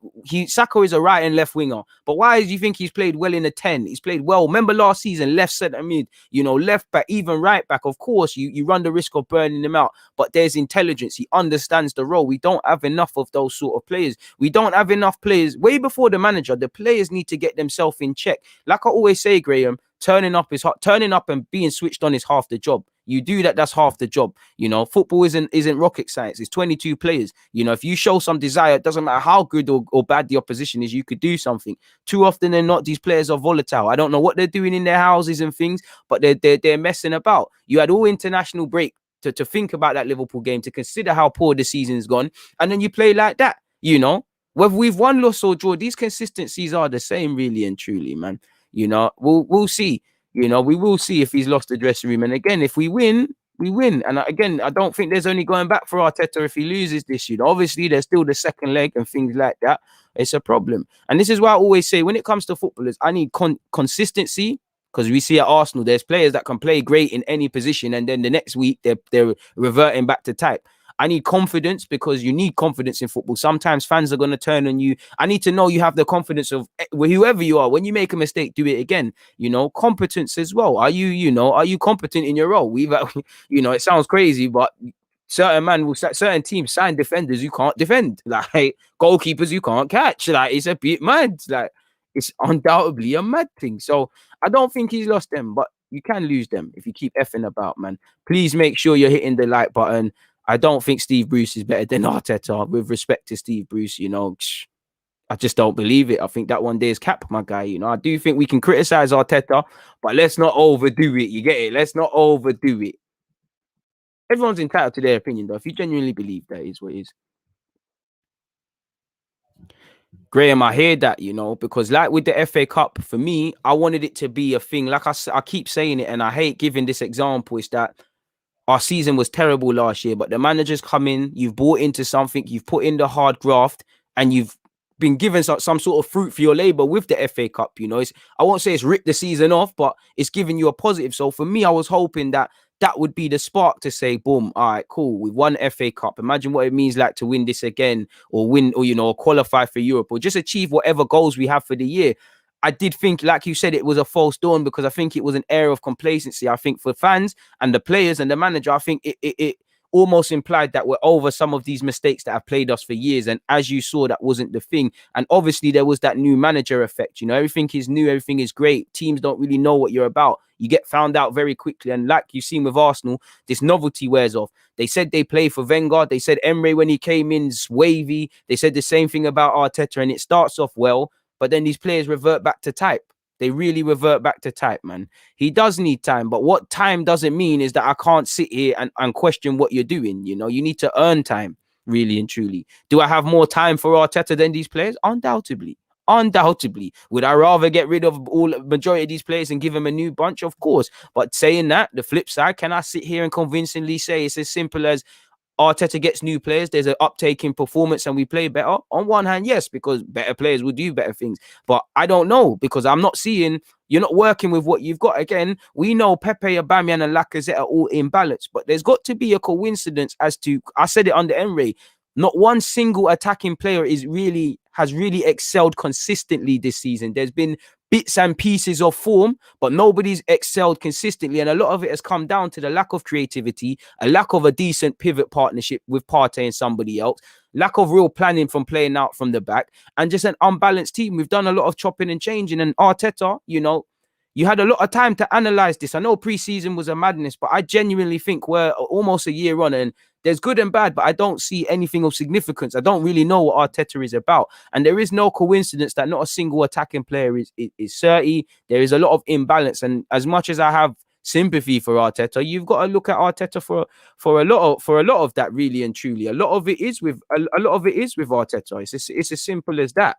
[SPEAKER 1] is a right and left winger? But why do you think he's played well in a 10? He's played well. Remember last season, left centre mid, left back, even right back. Of course, you run the risk of burning him out, but there's intelligence. He understands the role. We don't have enough of those sort of players. We don't have enough players. Way before the manager, the players need to get themselves in check. Like I always say, Graham, turning up and being switched on is half the job. You do that's half the job. Football isn't rocket science. It's 22 players. If you show some desire, it doesn't matter how good or bad the opposition is, you could do something. Too often than not, these players are volatile. I don't know what they're doing in their houses and things, but they're messing about. You had all international break to think about that Liverpool game, to consider how poor the season's gone, and then you play like that. Whether we've won, lost or draw, these consistencies are the same, really and truly, man. We'll see. We will see if he's lost the dressing room. And again, if we win, we win. And again, I don't think there's only going back for Arteta if he loses this year. Obviously, there's still the second leg and things like that. It's a problem. And this is why I always say, when it comes to footballers, I need consistency. Because we see at Arsenal, there's players that can play great in any position, and then the next week they're reverting back to type. I need confidence, because you need confidence in football. Sometimes fans are going to turn on you. I need to know you have the confidence of whoever you are. When you make a mistake, do it again. Competence as well. Are you competent in your role? It sounds crazy, but certain teams sign defenders you can't defend, like goalkeepers you can't catch. Like, it's a bit mad. Like, it's undoubtedly a mad thing. So I don't think he's lost them, but you can lose them if you keep effing about, man. Please make sure you're hitting the like button. I don't think Steve Bruce is better than Arteta. With respect to Steve Bruce, I just don't believe it. I think that one day is cap, my guy. I do think we can criticize Arteta, but let's not overdo it. You get it? Let's not overdo it. Everyone's entitled to their opinion, though. If you genuinely believe that is what it is. Graham, I hear that, because like with the FA Cup, for me, I wanted it to be a thing. Like I keep saying it, and I hate giving this example, is that our season was terrible last year, but the managers come in, you've bought into something, you've put in the hard graft, and you've been given some sort of fruit for your labor with the FA Cup. I won't say it's ripped the season off, but it's giving you a positive. So for me, I was hoping that would be the spark to say, boom, all right, cool, we've won FA Cup. Imagine what it means like to win this again, or win, or qualify for Europe, or just achieve whatever goals we have for the year. I did think, like you said, it was a false dawn, because I think it was an air of complacency. I think for fans and the players and the manager, I think it almost implied that we're over some of these mistakes that have played us for years. And as you saw, that wasn't the thing. And obviously there was that new manager effect. Everything is new, everything is great. Teams don't really know what you're about. You get found out very quickly. And like you've seen with Arsenal, this novelty wears off. They said they play for Wenger. They said Emre, when he came in, is wavy. They said the same thing about Arteta, and it starts off well, but then these players revert back to type. They really revert back to type, man. He does need time, but what time doesn't mean is that I can't sit here and question what you're doing. You need to earn time, really and truly. Do I have more time for Arteta than these players? Undoubtedly. Would I rather get rid of majority of these players and give them a new bunch? Of course. But saying that, the flip side, can I sit here and convincingly say it's as simple as Arteta gets new players, there's an uptake in performance, and we play better? On one hand, yes, because better players will do better things. But I don't know, because I'm not seeing, you're not working with what you've got. Again, we know Pepe, Aubameyang and Lacazette are all imbalanced, but there's got to be a coincidence as to, I said it under Emre, not one single attacking player has really excelled consistently this season. There's been bits and pieces of form, but nobody's excelled consistently. And a lot of it has come down to the lack of creativity, a lack of a decent pivot partnership with Partey and somebody else, lack of real planning from playing out from the back, and just an unbalanced team. We've done a lot of chopping and changing. And Arteta, you had a lot of time to analyze this. I know preseason was a madness, but I genuinely think we're almost a year on, and there's good and bad, but I don't see anything of significance. I don't really know what Arteta is about. And there is no coincidence that not a single attacking player is 30. There is a lot of imbalance. And as much as I have sympathy for Arteta, you've got to look at Arteta for a lot of that, really and truly. A lot of it is with Arteta. It's as simple as that.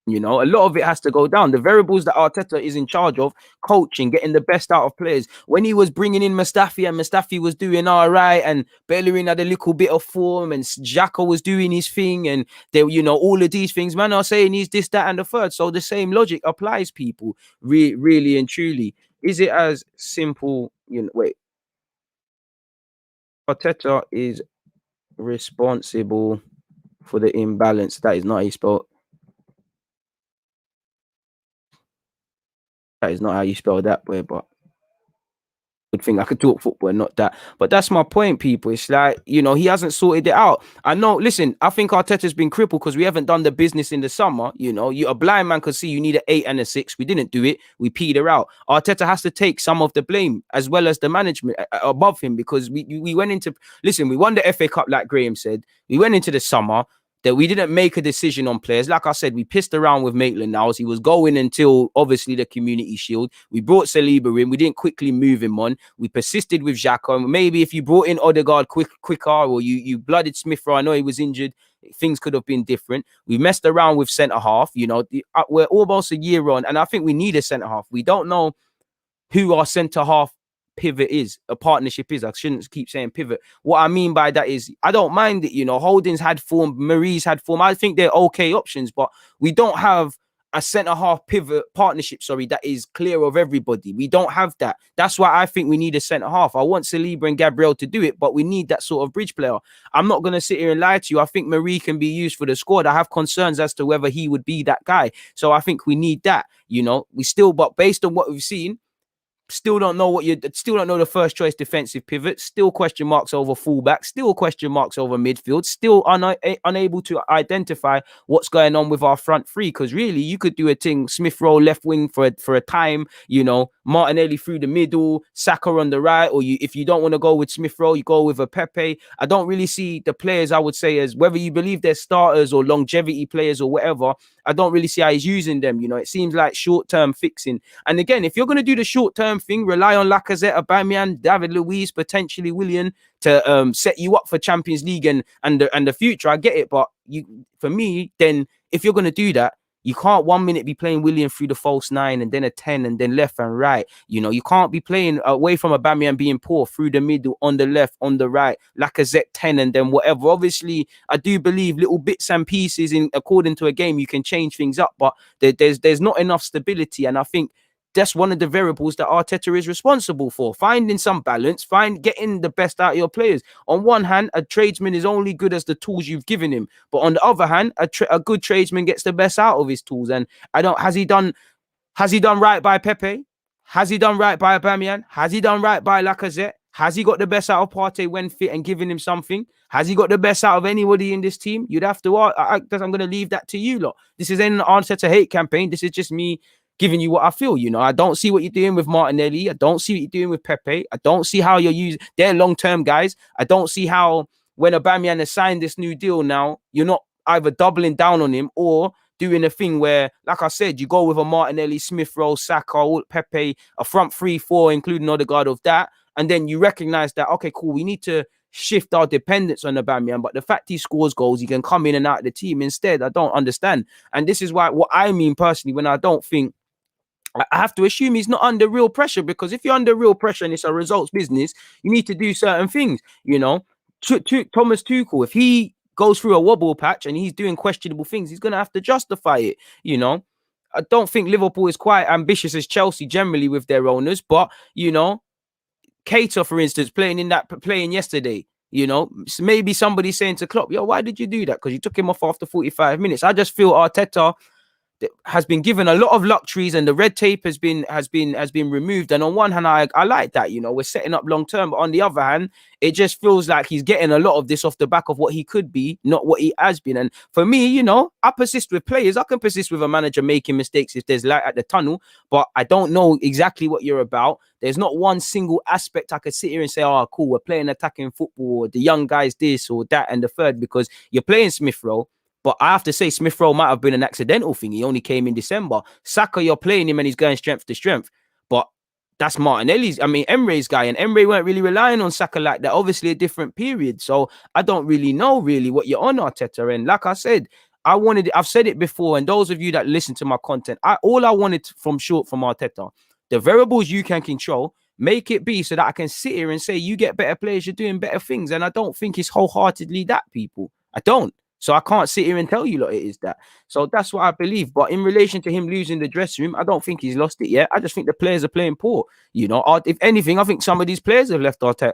[SPEAKER 1] A lot of it has to go down. The variables that Arteta is in charge of, coaching, getting the best out of players. When he was bringing in Mustafi, and Mustafi was doing all right, and Bellerin had a little bit of form, and Xhaka was doing his thing, and they, all of these things, man, are saying he's this, that, and the third. So the same logic applies, people. Really and truly. Is it as simple? Wait. Arteta is responsible for the imbalance. That is not how you spell. That is not how you spell that way, but good thing I could talk football and not that. But that's my point, people. It's like, he hasn't sorted it out. I know, listen, I think Arteta's been crippled because we haven't done the business in the summer. A blind man could see you need an 8 and a 6. We didn't do it. We peed her out. Arteta has to take some of the blame, as well as the management above him, because we went into, listen, we won the FA Cup, like Graham said. We went into the summer that we didn't make a decision on players. Like I said, we pissed around with Maitland-Niles. He was going until, obviously, the Community Shield. We brought Saliba in. We didn't quickly move him on. We persisted with Xhaka. Maybe if you brought in Odegaard quicker, or you blooded Smith Rowe, I know he was injured, things could have been different. We messed around with centre-half. We're almost a year on, and I think we need a centre-half. We don't know who our centre-half pivot is, a partnership is. I shouldn't keep saying pivot. What I mean by that is, I don't mind it. Holding's had form, Marie's had form. I think they're okay options, but we don't have a centre-half pivot partnership, that is clear of everybody. We don't have that. That's why I think we need a centre-half. I want Saliba and Gabriel to do it, but we need that sort of bridge player. I'm not going to sit here and lie to you. I think Marie can be used for the squad. I have concerns as to whether he would be that guy. So I think we need that, but based on what we've seen, still don't know the first choice defensive pivot, still question marks over fullback, still question marks over midfield, still unable to identify what's going on with our front three. Because really, you could do a thing, Smith Rowe left wing for a time, Martinelli through the middle, Saka on the right, or if you don't want to go with Smith Rowe, you go with a Pepe. I don't really see the players, I would say, as whether you believe they're starters or longevity players or whatever. I don't really see how he's using them. It seems like short-term fixing. And again, if you're going to do the short-term thing, rely on Lacazette, Aubameyang, David Luiz, potentially Willian to set you up for Champions League and the future. I get it, but for me, then if you're going to do that, you can't 1 minute be playing Willian through the false 9 and then a 10 and then left and right. You can't be playing away from Aubameyang being poor through the middle, on the left, on the right, Lacazette 10 and then whatever. Obviously, I do believe little bits and pieces according to a game, you can change things up, but there's not enough stability. And I think that's one of the variables that Arteta is responsible for. Finding some balance, getting the best out of your players. On one hand, a tradesman is only good as the tools you've given him. But on the other hand, a good tradesman gets the best out of his tools. And has he done right by Pepe? Has he done right by Aubameyang? Has he done right by Lacazette? Has he got the best out of Partey when fit and giving him something? Has he got the best out of anybody in this team? You'd have to I'm going to leave that to you lot. This is an Arteta hate campaign. This is just me giving you what I feel. I don't see what you're doing with Martinelli. I don't see what you're doing with Pepe. I don't see how you're using. They're long-term guys. I don't see how when Aubameyang has signed this new deal now, you're not either doubling down on him or doing a thing where, like I said, you go with a Martinelli, Smith Rowe, Saka, Pepe, a front 3-4, including Odegaard of that. And then you recognize that, okay, cool, we need to shift our dependence on Aubameyang, but the fact he scores goals, he can come in and out of the team instead. I don't understand. And this is what I mean personally when I don't think, I have to assume he's not under real pressure, because if you're under real pressure and it's a results business, you need to do certain things, Thomas Tuchel, if he goes through a wobble patch and he's doing questionable things, he's going to have to justify it, I don't think Liverpool is quite ambitious as Chelsea generally with their owners, but, Keita, for instance, playing yesterday, maybe somebody saying to Klopp, yo, why did you do that? Because you took him off after 45 minutes. I just feel Arteta has been given a lot of luxuries and the red tape has been removed. And on one hand, I like that, we're setting up long term. But on the other hand, it just feels like he's getting a lot of this off the back of what he could be, not what he has been. And for me, I persist with players. I can persist with a manager making mistakes if there's light at the tunnel, but I don't know exactly what you're about. There's not one single aspect I could sit here and say, oh, cool, we're playing attacking football, or the young guys this or that and the third, because you're playing Smith Rowe. But I have to say, Smith Rowe might have been an accidental thing. He only came in December. Saka, you're playing him and he's going strength to strength. But that's Emre's guy. And Emre weren't really relying on Saka like that. Obviously, a different period. So I don't really know what you're on, Arteta. And like I said, I've said it before. And those of you that listen to my content, all I wanted from Arteta, the variables you can control, make it be so that I can sit here and say, you get better players, you're doing better things. And I don't think it's wholeheartedly that, people. I don't. So I can't sit here and tell you lot it is that. So that's what I believe. But in relation to him losing the dressing room, I don't think he's lost it yet. I just think the players are playing poor. If anything, I think some of these players have lost Arteta.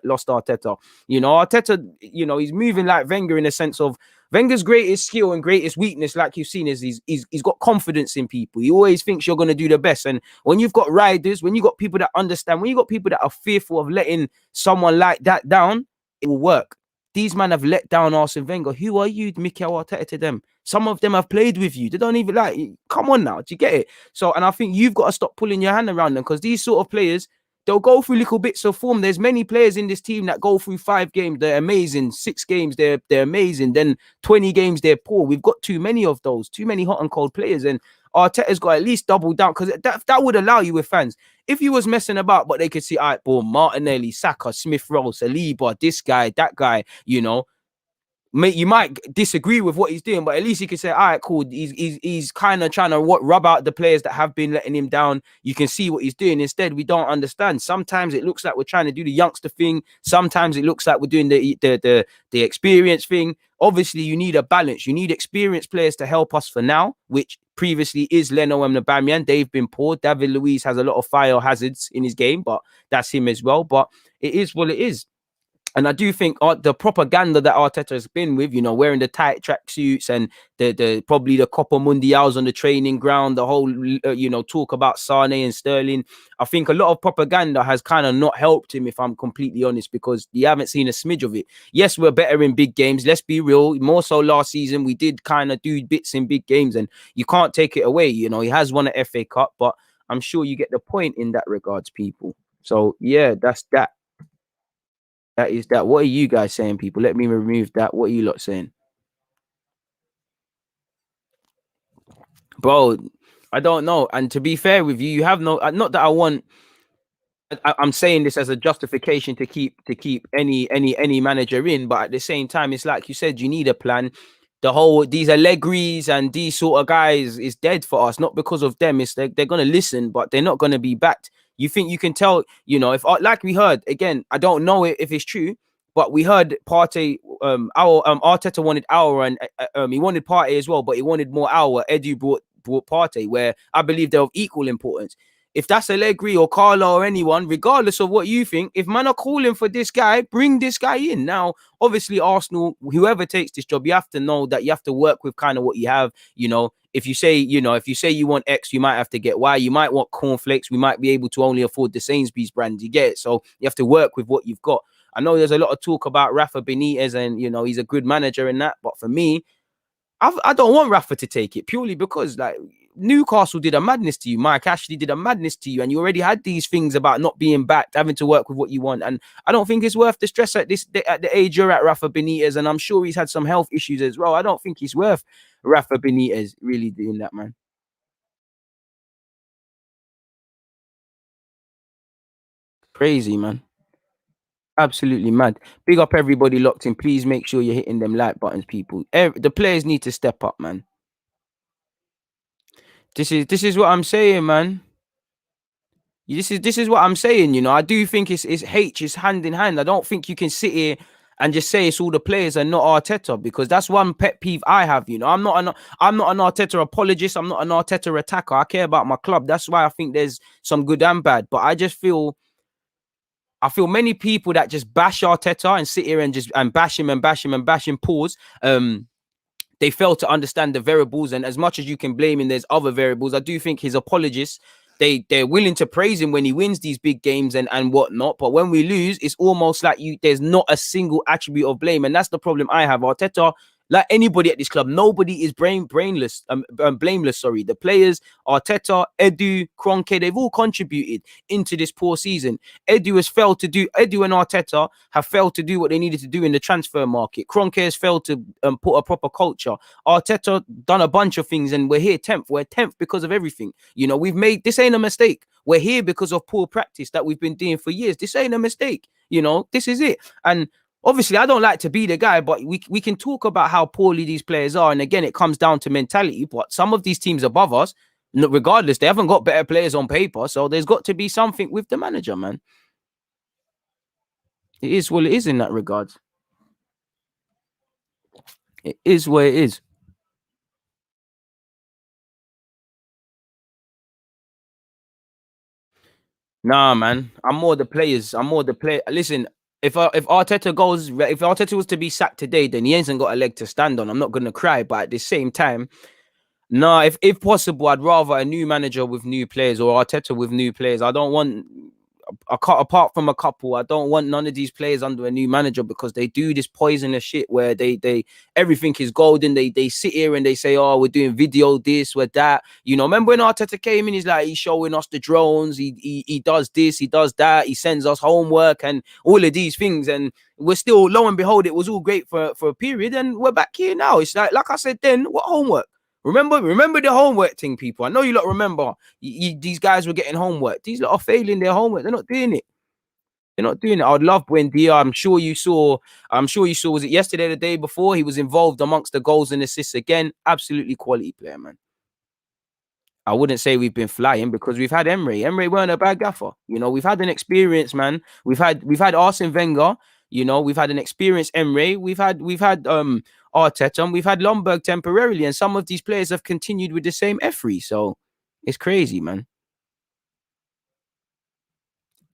[SPEAKER 1] Arteta, he's moving like Wenger in a sense of Wenger's greatest skill and greatest weakness, like you've seen, is he's got confidence in people. He always thinks you're going to do the best. And when you've got riders, when you've got people that understand, when you've got people that are fearful of letting someone like that down, it will work. These men have let down Arsene Wenger. Who are you, Mikel Arteta, to them? Some of them have played with you. They don't even come on now. Do you get it? So, and I think you've got to stop pulling your hand around them, because these sort of players, they'll go through little bits of form. There's many players in this team that go through 5 games, they're amazing. 6 games, they're amazing. Then 20 games, they're poor. We've got too many of those, too many hot and cold players. And Arteta's got at least double down, because that would allow you with fans. If you was messing about, but they could see, all right, boom, Martinelli, Saka, Smith Rowe, Saliba, this guy, that guy, you might disagree with what he's doing, but at least you can say, all right, cool. He's kind of trying to rub out the players that have been letting him down. You can see what he's doing. Instead, we don't understand. Sometimes it looks like we're trying to do the youngster thing. Sometimes it looks like we're doing the experience thing. Obviously, you need a balance. You need experienced players to help us for now, which previously is Leno and Aubameyang. They've been poor. David Luiz has a lot of fire hazards in his game, but that's him as well. But it is what it is. And I do think the propaganda that Arteta has been with, wearing the tight tracksuits and the probably the Copa Mundials on the training ground, the whole, talk about Sane and Sterling. I think a lot of propaganda has kind of not helped him, if I'm completely honest, because you haven't seen a smidge of it. Yes, we're better in big games. Let's be real. More so last season, we did kind of do bits in big games, and you can't take it away. He has won an FA Cup, but I'm sure you get the point in that regards, people. So, yeah, that's that. That is that. What are you guys saying, people? Let me remove that. What are you lot saying? Bro, I don't know. And to be fair with you, you have no, not that I want, I'm saying this as a justification to keep any manager in, but at the same time, it's like you said, you need a plan. These Allegris and these sort of guys is dead for us, not because of them. It's they're gonna listen, but they're not gonna be backed. You think you can tell, if like we heard again, I don't know if it's true, but we heard Partey, Arteta wanted Aouar and he wanted Partey as well, but he wanted more Aouar. Edu brought Partey, where I believe they're of equal importance. If that's Allegri or Carlo or anyone, regardless of what you think, if man are calling for this guy, bring this guy in. Now, obviously, Arsenal, whoever takes this job, you have to know that you have to work with kind of what you have. If you say you want X, you might have to get Y. You might want cornflakes. We might be able to only afford the Sainsbury's brand. You get it? So you have to work with what you've got. I know there's a lot of talk about Rafa Benitez and, he's a good manager in that. But for me, I don't want Rafa to take it purely because, like, Newcastle did a madness to you. Mike Ashley did a madness to you. And you already had these things about not being backed, having to work with what you want. And I don't think it's worth the stress at the age you're at, Rafa Benitez. And I'm sure he's had some health issues as well. I don't think he's worth Rafa Benitez really doing that, man. Crazy, man. Absolutely mad. Big up everybody locked in. Please make sure you're hitting them like buttons, people. The players need to step up, man. This is what I'm saying, man. This is what I'm saying. I do think it's H is hand in hand. I don't think you can sit here and just say it's all the players and not Arteta, because that's one pet peeve I have. I'm not an Arteta apologist. I'm not an Arteta attacker. I care about my club. That's why I think there's some good and bad. But I feel many people that just bash Arteta and sit here and bash him and bash him and bash him. Pause. They fail to understand the variables, and as much as you can blame him, there's other variables. I do think his apologists, they're willing to praise him when he wins these big games and whatnot, but when we lose, it's almost like there's not a single attribute of blame, and that's the problem I have. Arteta, like anybody at this club, nobody is blameless. Sorry, the players, Arteta, Edu, Kroenke, they've all contributed into this poor season. Edu and Arteta have failed to do what they needed to do in the transfer market. Kroenke has failed to put a proper culture. Arteta done a bunch of things, and we're here 10th. We're 10th because of everything. We've made this ain't a mistake. We're here because of poor practice that we've been doing for years. This ain't a mistake. This is it. And obviously, I don't like to be the guy, but we can talk about how poorly these players are. And again, it comes down to mentality. But some of these teams above us, regardless, they haven't got better players on paper. So there's got to be something with the manager, man. It is what it is in that regard. It is what it is. Nah, man. I'm more the players. Listen, if Arteta was to be sacked today, then he hasn't got a leg to stand on. I'm not gonna cry, but at the same time, no, if possible, I'd rather a new manager with new players or Arteta with new players. I don't want apart from a couple. I don't want none of these players under a new manager, because they do this poisonous shit where they everything is golden. They sit here and they say, oh, we're doing video this, we're that. Remember when Arteta came in, he's showing us the drones. He does this, he does that. He sends us homework and all of these things, and we're still, lo and behold, it was all great for a period, and we're back here now. It's like I said then, what homework? Remember the homework thing, people. I know you lot remember. These guys were getting homework. These lot are failing their homework. They're not doing it. They're not doing it. I'd love Buendia. I'm sure you saw. Was it yesterday or the day before? He was involved amongst the goals and assists again. Absolutely quality player, man. I wouldn't say we've been flying, because we've had Emery. Emery weren't a bad gaffer. We've had an experience, man. We've had Arsene Wenger. You know, we've had an experienced Emre, we've had Arteta, and we've had Lomberg temporarily, and some of these players have continued with the same effort. So it's crazy, man.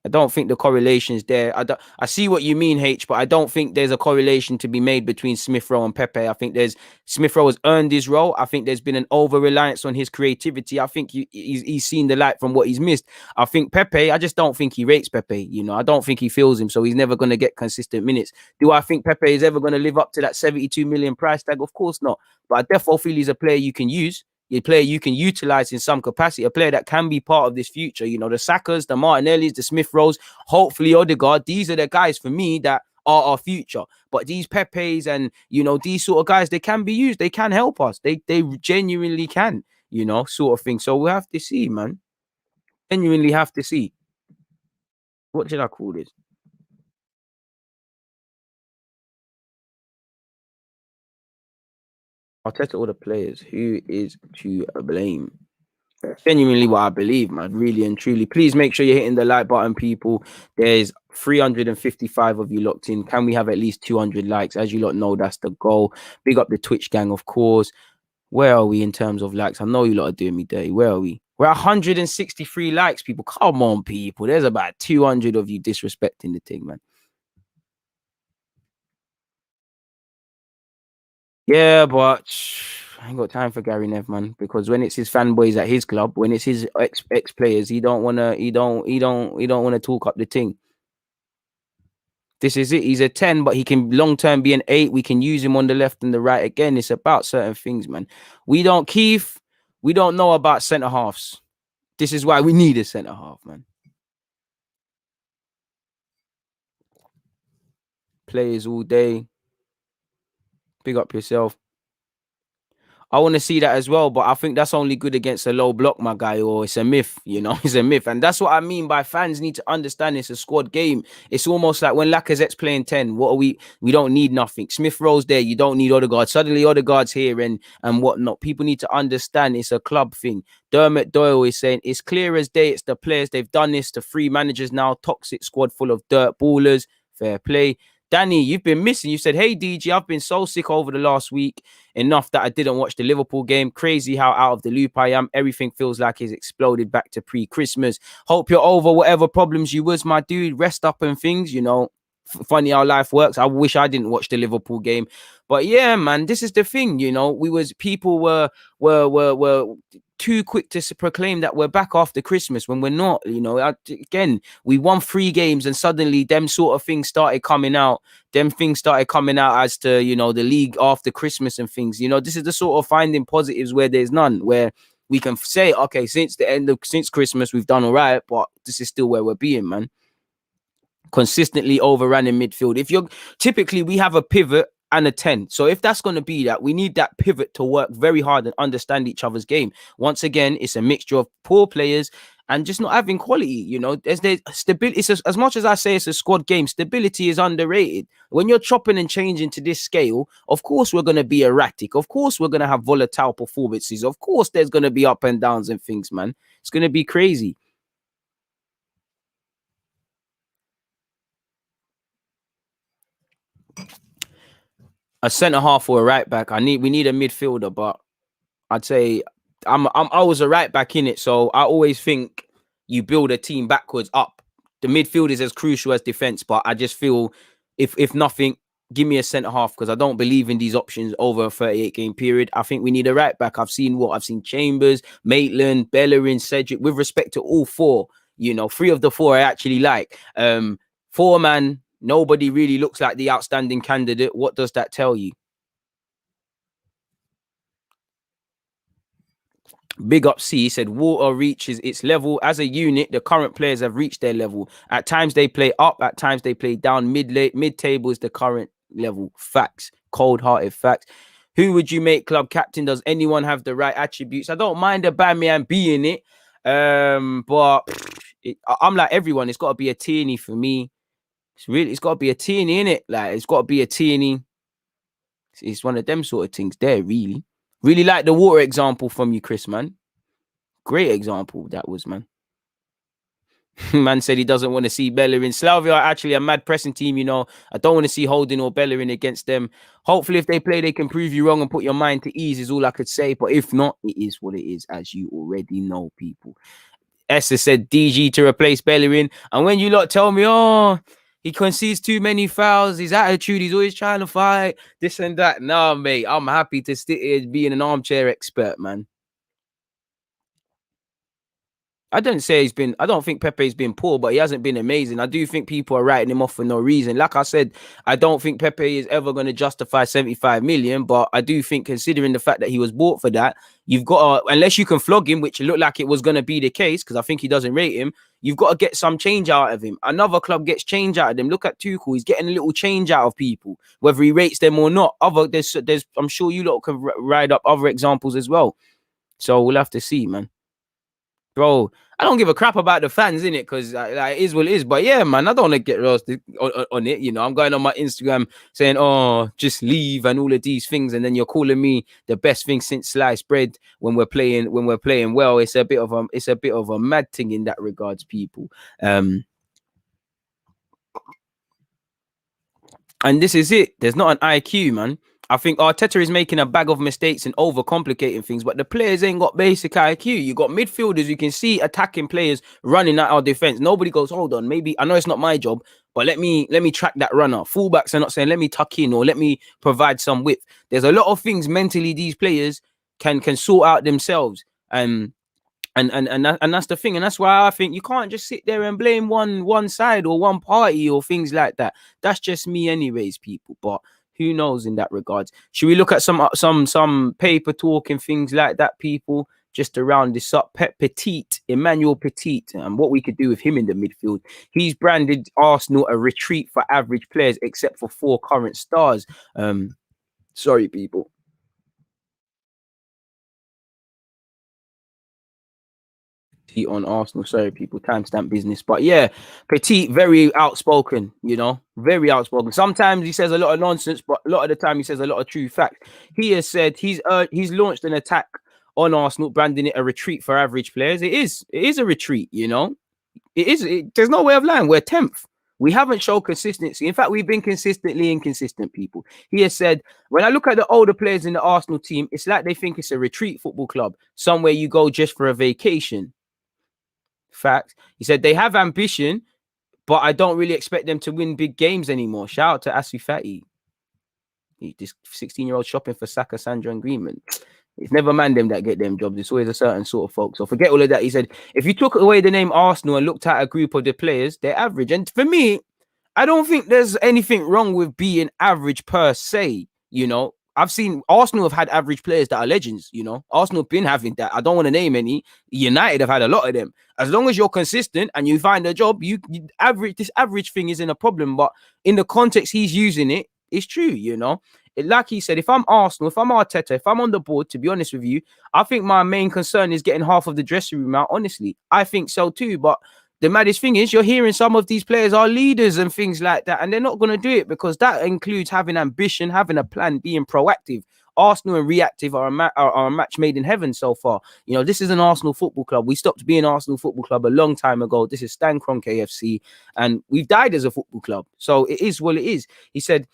[SPEAKER 1] I don't think the correlation's there. I see what you mean, H, but I don't think there's a correlation to be made between Smith Rowe and Pepe. I think Smith Rowe has earned his role. I think there's been an over reliance on his creativity. I think he's seen the light from what he's missed. I think Pepe, I just don't think he rates Pepe. You know, I don't think he feels him, so he's never going to get consistent minutes. Do I think Pepe is ever going to live up to that 72 million price tag? Of course not. But I definitely feel he's a player you can use. A player you can utilize in some capacity, a player that can be part of this future. You know, the Sakas, the Martinellis, the Smith Rowes, hopefully Odegaard. These are the guys for me that are our future. But these Pepes and, you know, these sort of guys, they can be used. They can help us. They genuinely can, you know, sort of thing. So we'll have to see, man. Genuinely have to see. What did I call this? Arteta or the players. Who is to blame? Genuinely what I believe, man, really and truly. Please make sure you're hitting the like button, people. There's 355 of you locked in. Can we have at least 200 likes? As you lot know, that's the goal. Big up the Twitch gang, of course. Where are we in terms of likes? I know you lot are doing me dirty. Where are we? We're 163 likes, people. Come on, people. There's about 200 of you disrespecting the thing, man. Yeah, but I ain't got time for Gary Nev, man. Because when it's his fanboys at his club, when it's his ex players, he don't wanna talk up the thing. This is it. He's a 10, but he can long term be an 8. We can use him on the left and the right. Again, it's about certain things, man. We don't know about centre halves. This is why we need a centre half, man. Players all day. Big up yourself. I want to see that as well, but I think that's only good against a low block, my guy, or it's a myth, you know, it's a myth. And that's what I mean by fans need to understand it's a squad game. It's almost like when Lacazette's playing 10, what are we don't need nothing. Smith Rowe's there, you don't need Odegaard. Suddenly Odegaard's here and whatnot. People need to understand it's a club thing. Dermot Doyle is saying it's clear as day, it's the players. They've done this to 3 managers now, toxic squad full of dirt ballers. Fair play. Danny, you've been missing. You said, hey, DG, I've been so sick over the last week. Enough that I didn't watch the Liverpool game. Crazy how out of the loop I am. Everything feels like it's exploded back to pre-Christmas. Hope you're over whatever problems you was, my dude. Rest up and things, you know. Funny how life works. I wish I didn't watch the Liverpool game. But yeah, man, this is the thing, you know. People were too quick to proclaim that we're back after Christmas when we're not, you know. Again, we won 3 games and suddenly them sort of things started coming out. As to, you know, the league after Christmas and things. You know, this is the sort of finding positives where there's none, where we can say, okay, since Christmas, we've done all right, but this is still where we're being, man. Consistently overrun in midfield. Typically we have a pivot and a 10. So if that's going to be that, we need that pivot to work very hard and understand each other's game. Once again, it's a mixture of poor players and just not having quality. You know, there's stability. As much as I say it's a squad game, stability is underrated. When you're chopping and changing to this scale, of course we're going to be erratic. Of course we're going to have volatile performances. Of course there's going to be up and downs and things, man. It's going to be crazy. A centre half or a right back. We need a midfielder, but I'd say I was a right back in it, so I always think you build a team backwards up. The midfield is as crucial as defense, but I just feel if nothing, give me a centre half because I don't believe in these options over a 38 game period. I think we need a right back. I've seen Chambers, Maitland, Bellerin, Cedric. With respect to all 4, you know, 3 of the 4 I actually like. 4-man. Nobody really looks like the outstanding candidate. What does that tell you? Big up C said water reaches its level as a unit. The current players have reached their level. At times they play up, at times they play down. Mid table is the current level. Facts, cold-hearted facts. Who would you make club captain? Does anyone have the right attributes? I don't mind a bad man being it, but I'm like everyone. It's got to be a Tierney for me. It's got to be a Tierney in it. Like it's got to be a Tierney. It's one of them sort of things there. Really like the water example from you, Chris, man. Great example that was, man. Man said he doesn't want to see Bellerin. Slavia are actually a mad pressing team, you know. I don't want to see Holding or Bellerin against them. Hopefully, if they play, they can prove you wrong and put your mind to ease, is all I could say. But if not, it is what it is, as you already know, people. Esther said DG to replace Bellerin. And when you lot tell me, oh, he concedes too many fouls, his attitude, he's always trying to fight, this and that. Nah, mate, I'm happy to sit here being an armchair expert, man. I don't think Pepe's been poor, but he hasn't been amazing. I do think people are writing him off for no reason. Like I said, I don't think Pepe is ever going to justify 75 million, but I do think, considering the fact that he was bought for that, you've got to, unless you can flog him, which it looked like it was going to be the case, because I think he doesn't rate him, you've got to get some change out of him. Another club gets change out of them. Look at Tuchel. He's getting a little change out of people, whether he rates them or not. There's I'm sure you lot can ride up other examples as well. So we'll have to see, man. Bro, I don't give a crap about the fans, innit? Because like, it is what it is. But yeah, man, I don't want to get roasted on it. You know, I'm going on my Instagram saying, oh, just leave and all of these things. And then you're calling me the best thing since sliced bread when we're playing well. It's a bit of a mad thing in that regards, people. And this is it. There's not an IQ, man. I think Arteta is making a bag of mistakes and overcomplicating things, but the players ain't got basic IQ. You got midfielders, you can see attacking players running at our defense. Nobody goes, hold on, maybe I know it's not my job, but let me track that runner. Fullbacks are not saying, let me tuck in or let me provide some width. There's a lot of things mentally these players can sort out themselves. And that's the thing, and that's why I think you can't just sit there and blame one side or one party or things like that. That's just me, anyways, people. But who knows in that regards? Should we look at some paper talk and things like that, people? Just to round this up, Emmanuel Petit, and what we could do with him in the midfield. He's branded Arsenal a retreat for average players, except for 4 current stars. Sorry, people. On Arsenal, sorry people, timestamp business, but yeah, Petit, very outspoken, you know, very outspoken. Sometimes he says a lot of nonsense, but a lot of the time he says a lot of true facts. He has said he's launched an attack on Arsenal, branding it a retreat for average players. It is a retreat, you know. There's no way of lying. We're 10th. We haven't shown consistency. In fact, we've been consistently inconsistent, people. He has said, when I look at the older players in the Arsenal team, it's like they think it's a retreat football club, somewhere you go just for a vacation. Fact. He said they have ambition, but I don't really expect them to win big games anymore. Shout out to Asu Fati. This 16-year-old shopping for Saka, Sandro and Greenman. It's never man them that get them jobs. It's always a certain sort of folks. So forget all of that. He said, if you took away the name Arsenal and looked at a group of the players, they're average. And for me, I don't think there's anything wrong with being average per se. You know, I've seen Arsenal have had average players that are legends, you know. Arsenal have been having that. I don't want to name any. United have had a lot of them. As long as you're consistent and you find a job, you average. This average thing isn't a problem. But in the context he's using it, it's true, you know. Like he said, if I'm Arsenal, if I'm Arteta, if I'm on the board, to be honest with you, I think my main concern is getting half of the dressing room out. Honestly, I think so too. But the maddest thing is you're hearing some of these players are leaders and things like that, and they're not going to do it because that includes having ambition, having a plan, being proactive. Arsenal and reactive are a match made in heaven so far. You know, this is an Arsenal Football Club. We stopped being Arsenal Football Club a long time ago. This is Stan Kroenke AFC, and we've died as a football club. So it is what it is. He said,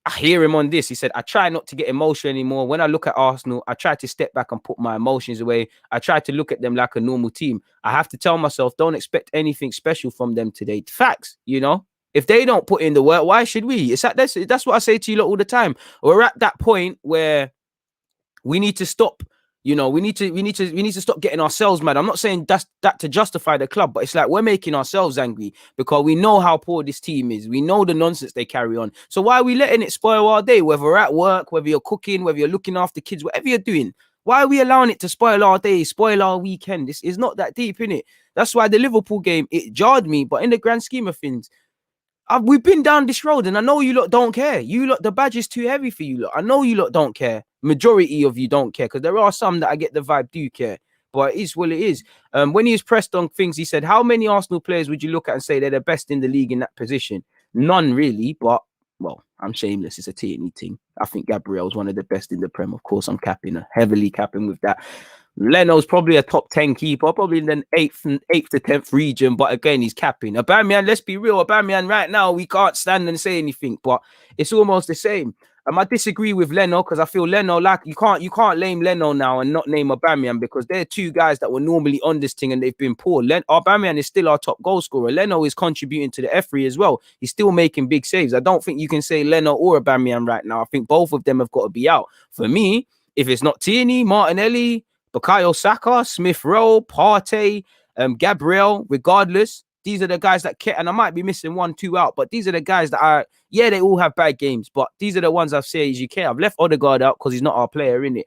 [SPEAKER 1] I hear him on this. He said, I try not to get emotional anymore. When I look at Arsenal, I try to step back and put my emotions away. I try to look at them like a normal team. I have to tell myself, don't expect anything special from them today. Facts, you know. If they don't put in the work, why should we? That's what I say to you lot all the time. We're at that point where we need to stop. You know, we need to stop getting ourselves mad. I'm not saying that to justify the club, but it's like we're making ourselves angry because we know how poor this team is. We know the nonsense they carry on. So why are we letting it spoil our day? Whether we're at work, whether you're cooking, whether you're looking after kids, whatever you're doing, why are we allowing it to spoil our day, spoil our weekend? This is not that deep, innit? That's why the Liverpool game, it jarred me. But in the grand scheme of things, we've been down this road, and I know you lot don't care. You lot, the badge is too heavy for you lot. I know you lot don't care. Majority of you don't care, because there are some that I get the vibe do care. But it is what it is. When he was pressed on things, he said, how many Arsenal players would you look at and say they're the best in the league in that position? None really, but, well, I'm shameless. It's a T&E team. I think Gabriel's one of the best in the Prem. Of course, I'm capping, heavily capping with that. Leno's probably a top 10 keeper, probably in the eighth to 10th region. But again, he's capping. Aubameyang, let's be real. Aubameyang right now, we can't stand and say anything, but it's almost the same. I disagree with Leno because I feel Leno, like you can't name Leno now and not name Aubameyang, because they're two guys that were normally on this thing and they've been poor. Aubameyang is still our top goal scorer. Leno is contributing to the F3 as well. He's still making big saves. I don't think you can say Leno or Aubameyang right now. I think both of them have got to be out. For me, if it's not Tierney, Martinelli, Bukayo Saka, Smith Rowe, Partey, Gabriel, regardless, these are the guys that care. And I might be missing 1-2 out, but these are the guys that are, yeah, they all have bad games, but these are the ones I've said as you care. I've left Odegaard out because he's not our player, innit?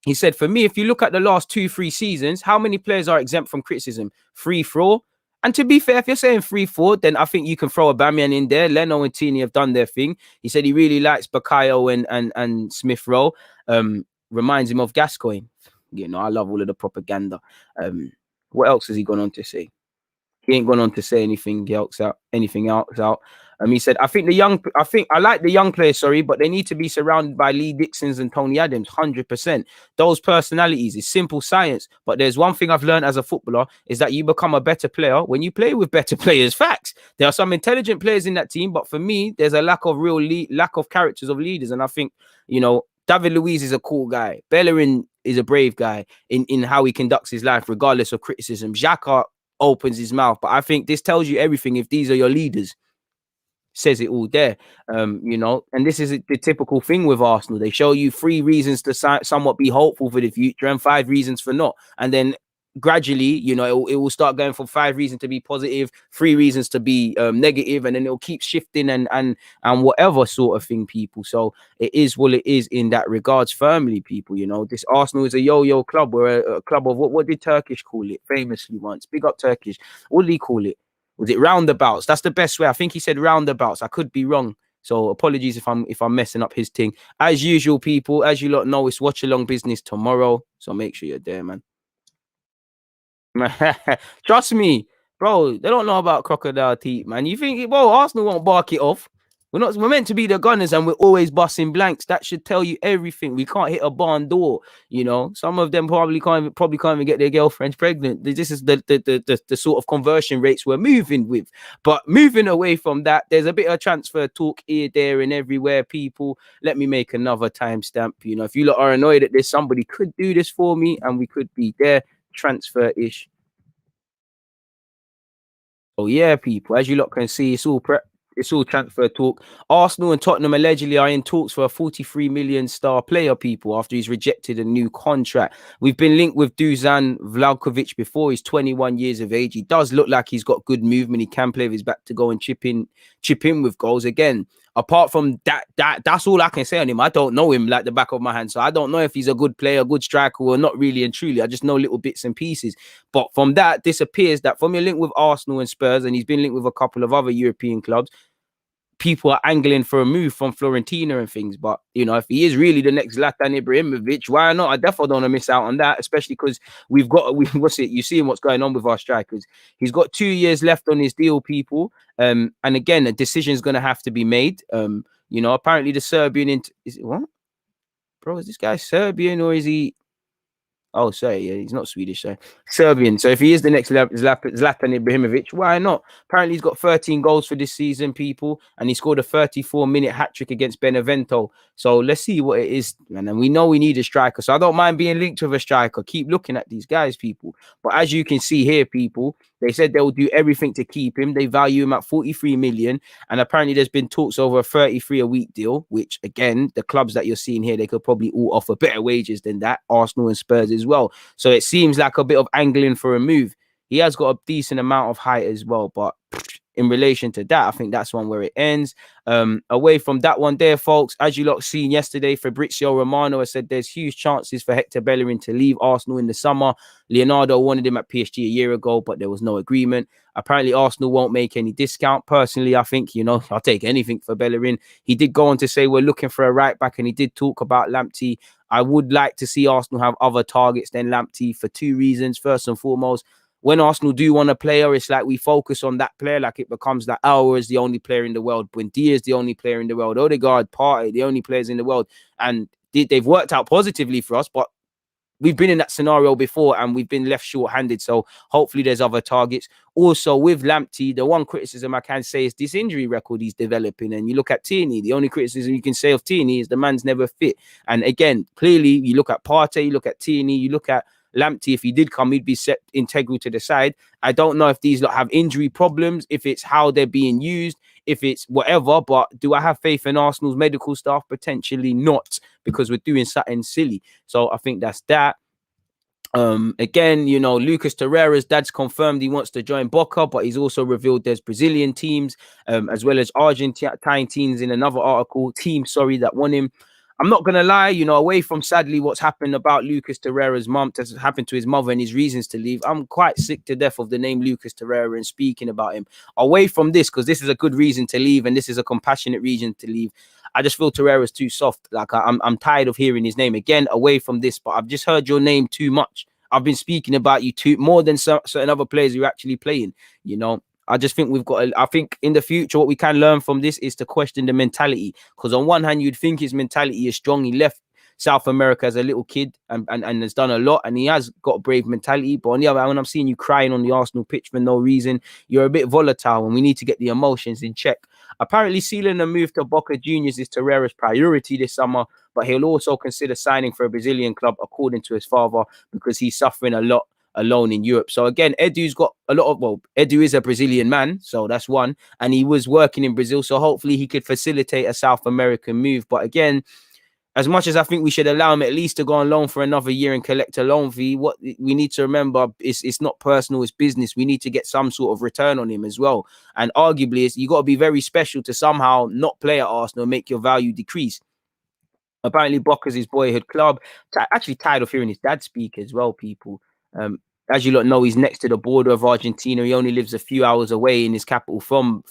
[SPEAKER 1] He said, for me, if you look at the last 2-3 seasons, how many players are exempt from criticism? 3-4. And to be fair, if you're saying 3-4, then I think you can throw Aubameyang in there. Leno and Tierney have done their thing. He said he really likes Bukayo and Smith Rowe. Reminds him of Gascoigne. You know, I love all of the propaganda. What else has he gone on to say? He ain't gone on to say anything else out. He said, I like the young players, but they need to be surrounded by Lee Dixons and Tony Adams, 100%. Those personalities is simple science. But there's one thing I've learned as a footballer is that you become a better player when you play with better players. Facts. There are some intelligent players in that team, but for me, there's a lack of lack of characters of leaders. And I think, David Luiz is a cool guy. Bellerin is a brave guy in how he conducts his life, regardless of criticism. Xhaka opens his mouth, but I think this tells you everything. If these are your leaders, says it all there. And this is the typical thing with Arsenal. They show you 3 reasons to somewhat be hopeful for the future and 5 reasons for not, and then gradually, it will start going from 5 reasons to be positive, 3 reasons to be negative, and then it'll keep shifting and whatever sort of thing, people. So it is what it is in that regards, firmly, people. This Arsenal is a yo-yo club. We're a club of what did Turkish call it famously once? Big up Turkish. What did he call it? Was it roundabouts? That's the best way. I think he said roundabouts. I could be wrong. So apologies if I'm messing up his thing. As usual, people, as you lot know, it's watch along business tomorrow. So make sure you're there, man. Trust me, bro. They don't know about crocodile teeth, man. You think, bro, Arsenal won't bark it off? We're meant to be the Gunners, and we're always busting blanks. That should tell you everything. We can't hit a barn door. Some of them probably can't even get their girlfriends pregnant. This is the sort of conversion rates we're moving with. But moving away from that, there's a bit of transfer talk here, there, and everywhere. People, let me make another timestamp. If you lot are annoyed at this, somebody could do this for me, and we could be there. Transfer-ish. Oh yeah, people, as you lot can see, it's all transfer talk. Arsenal and Tottenham allegedly are in talks for a 43 million star player, people, after he's rejected a new contract. We've been linked with Dusan Vlahovic before. He's 21 years of age. He does look like he's got good movement. He can play with his back to go and chip in with goals. Again, apart from that's all I can say on him. I don't know him like the back of my hand, so I don't know if he's a good player, good striker, or not really and truly. I just know little bits and pieces. But from that, this appears that from your link with Arsenal and Spurs, and he's been linked with a couple of other European clubs, people are angling for a move from Fiorentina and things. But if he is really the next Zlatan Ibrahimovic, why not? I definitely don't want to miss out on that, especially because you see what's going on with our strikers. He's got 2 years left on his deal, people. And again, a decision is going to have to be made. Apparently the Serbian is it what? Bro, is this guy Serbian or is he? Oh, sorry, yeah, he's not Swedish, so Serbian. So if he is the next Zlatan Ibrahimovic, why not? Apparently, he's got 13 goals for this season, people, and he scored a 34-minute hat-trick against Benevento. So let's see what it is, man. And we know we need a striker, so I don't mind being linked with a striker. Keep looking at these guys, people. But as you can see here, people, they said they'll do everything to keep him. They value him at 43 million, and apparently there's been talks over a 33-a-week deal, which, again, the clubs that you're seeing here, they could probably all offer better wages than that, Arsenal and Spurs as well. So it seems like a bit of angling for a move. He has got a decent amount of height as well, but in relation to that, I think that's one where it ends. Away from that one there, folks, as you lot seen yesterday, Fabrizio Romano has said there's huge chances for Hector Bellerin to leave Arsenal in the summer. Leonardo wanted him at PSG a year ago, but there was no agreement. Apparently, Arsenal won't make any discount. Personally, I think, I'll take anything for Bellerin. He did go on to say we're looking for a right back, and he did talk about Lamptey. I would like to see Arsenal have other targets than Lamptey for 2 reasons. First and foremost, when Arsenal do want a player, it's like we focus on that player, like it becomes that Aouar is the only player in the world, Buendia is the only player in the world, Odegaard, Partey, the only players in the world. And they've worked out positively for us, but we've been in that scenario before and we've been left short-handed. So hopefully there's other targets. Also with Lamptey, the one criticism I can say is this injury record he's developing. And you look at Tierney, the only criticism you can say of Tierney is the man's never fit. And again, clearly you look at Partey, you look at Tierney, you look at Lamptey. If he did come, he'd be set integral to the side. I don't know if these lot have injury problems, if it's how they're being used, if it's whatever, but do I have faith in Arsenal's medical staff? Potentially not, because we're doing something silly. So I think that's that. Again, you know, Lucas Torreira's dad's confirmed he wants to join Boca, but he's also revealed there's Brazilian teams, as well as Argentine teams in another article, that won him. I'm not going to lie, you know, away from sadly what's happened about Lucas Torreira's mum, that's happened to his mother and his reasons to leave, I'm quite sick to death of the name Lucas Torreira and speaking about him. Away from this, because this is a good reason to leave and this is a compassionate reason to leave, I just feel Torreira's too soft. Like I'm tired of hearing his name again. Away from this, but I've just heard your name too much. I've been speaking about you too more than certain other players who are actually playing. You know, I just think I think in the future what we can learn from this is to question the mentality. Because on one hand, you'd think his mentality is strong. He left South America as a little kid and has done a lot, and he has got a brave mentality. But on the other hand, when I'm seeing you crying on the Arsenal pitch for no reason, you're a bit volatile, and we need to get the emotions in check. Apparently, sealing a move to Boca Juniors is Torreira's priority this summer, but he'll also consider signing for a Brazilian club, according to his father, because he's suffering a lot alone in Europe. So again, Edu's got a lot of, Edu is a Brazilian man, so that's one, and he was working in Brazil, so hopefully he could facilitate a South American move. But again, as much as I think we should allow him at least to go on loan for another year and collect a loan fee, what we need to remember is it's not personal, it's business. We need to get some sort of return on him as well. And arguably, you got to be very special to somehow not play at Arsenal and make your value decrease. Apparently, Boca's his boyhood club. Actually tired of hearing his dad speak as well, people. As you lot know, he's next to the border of Argentina. He only lives a few hours away in his capital from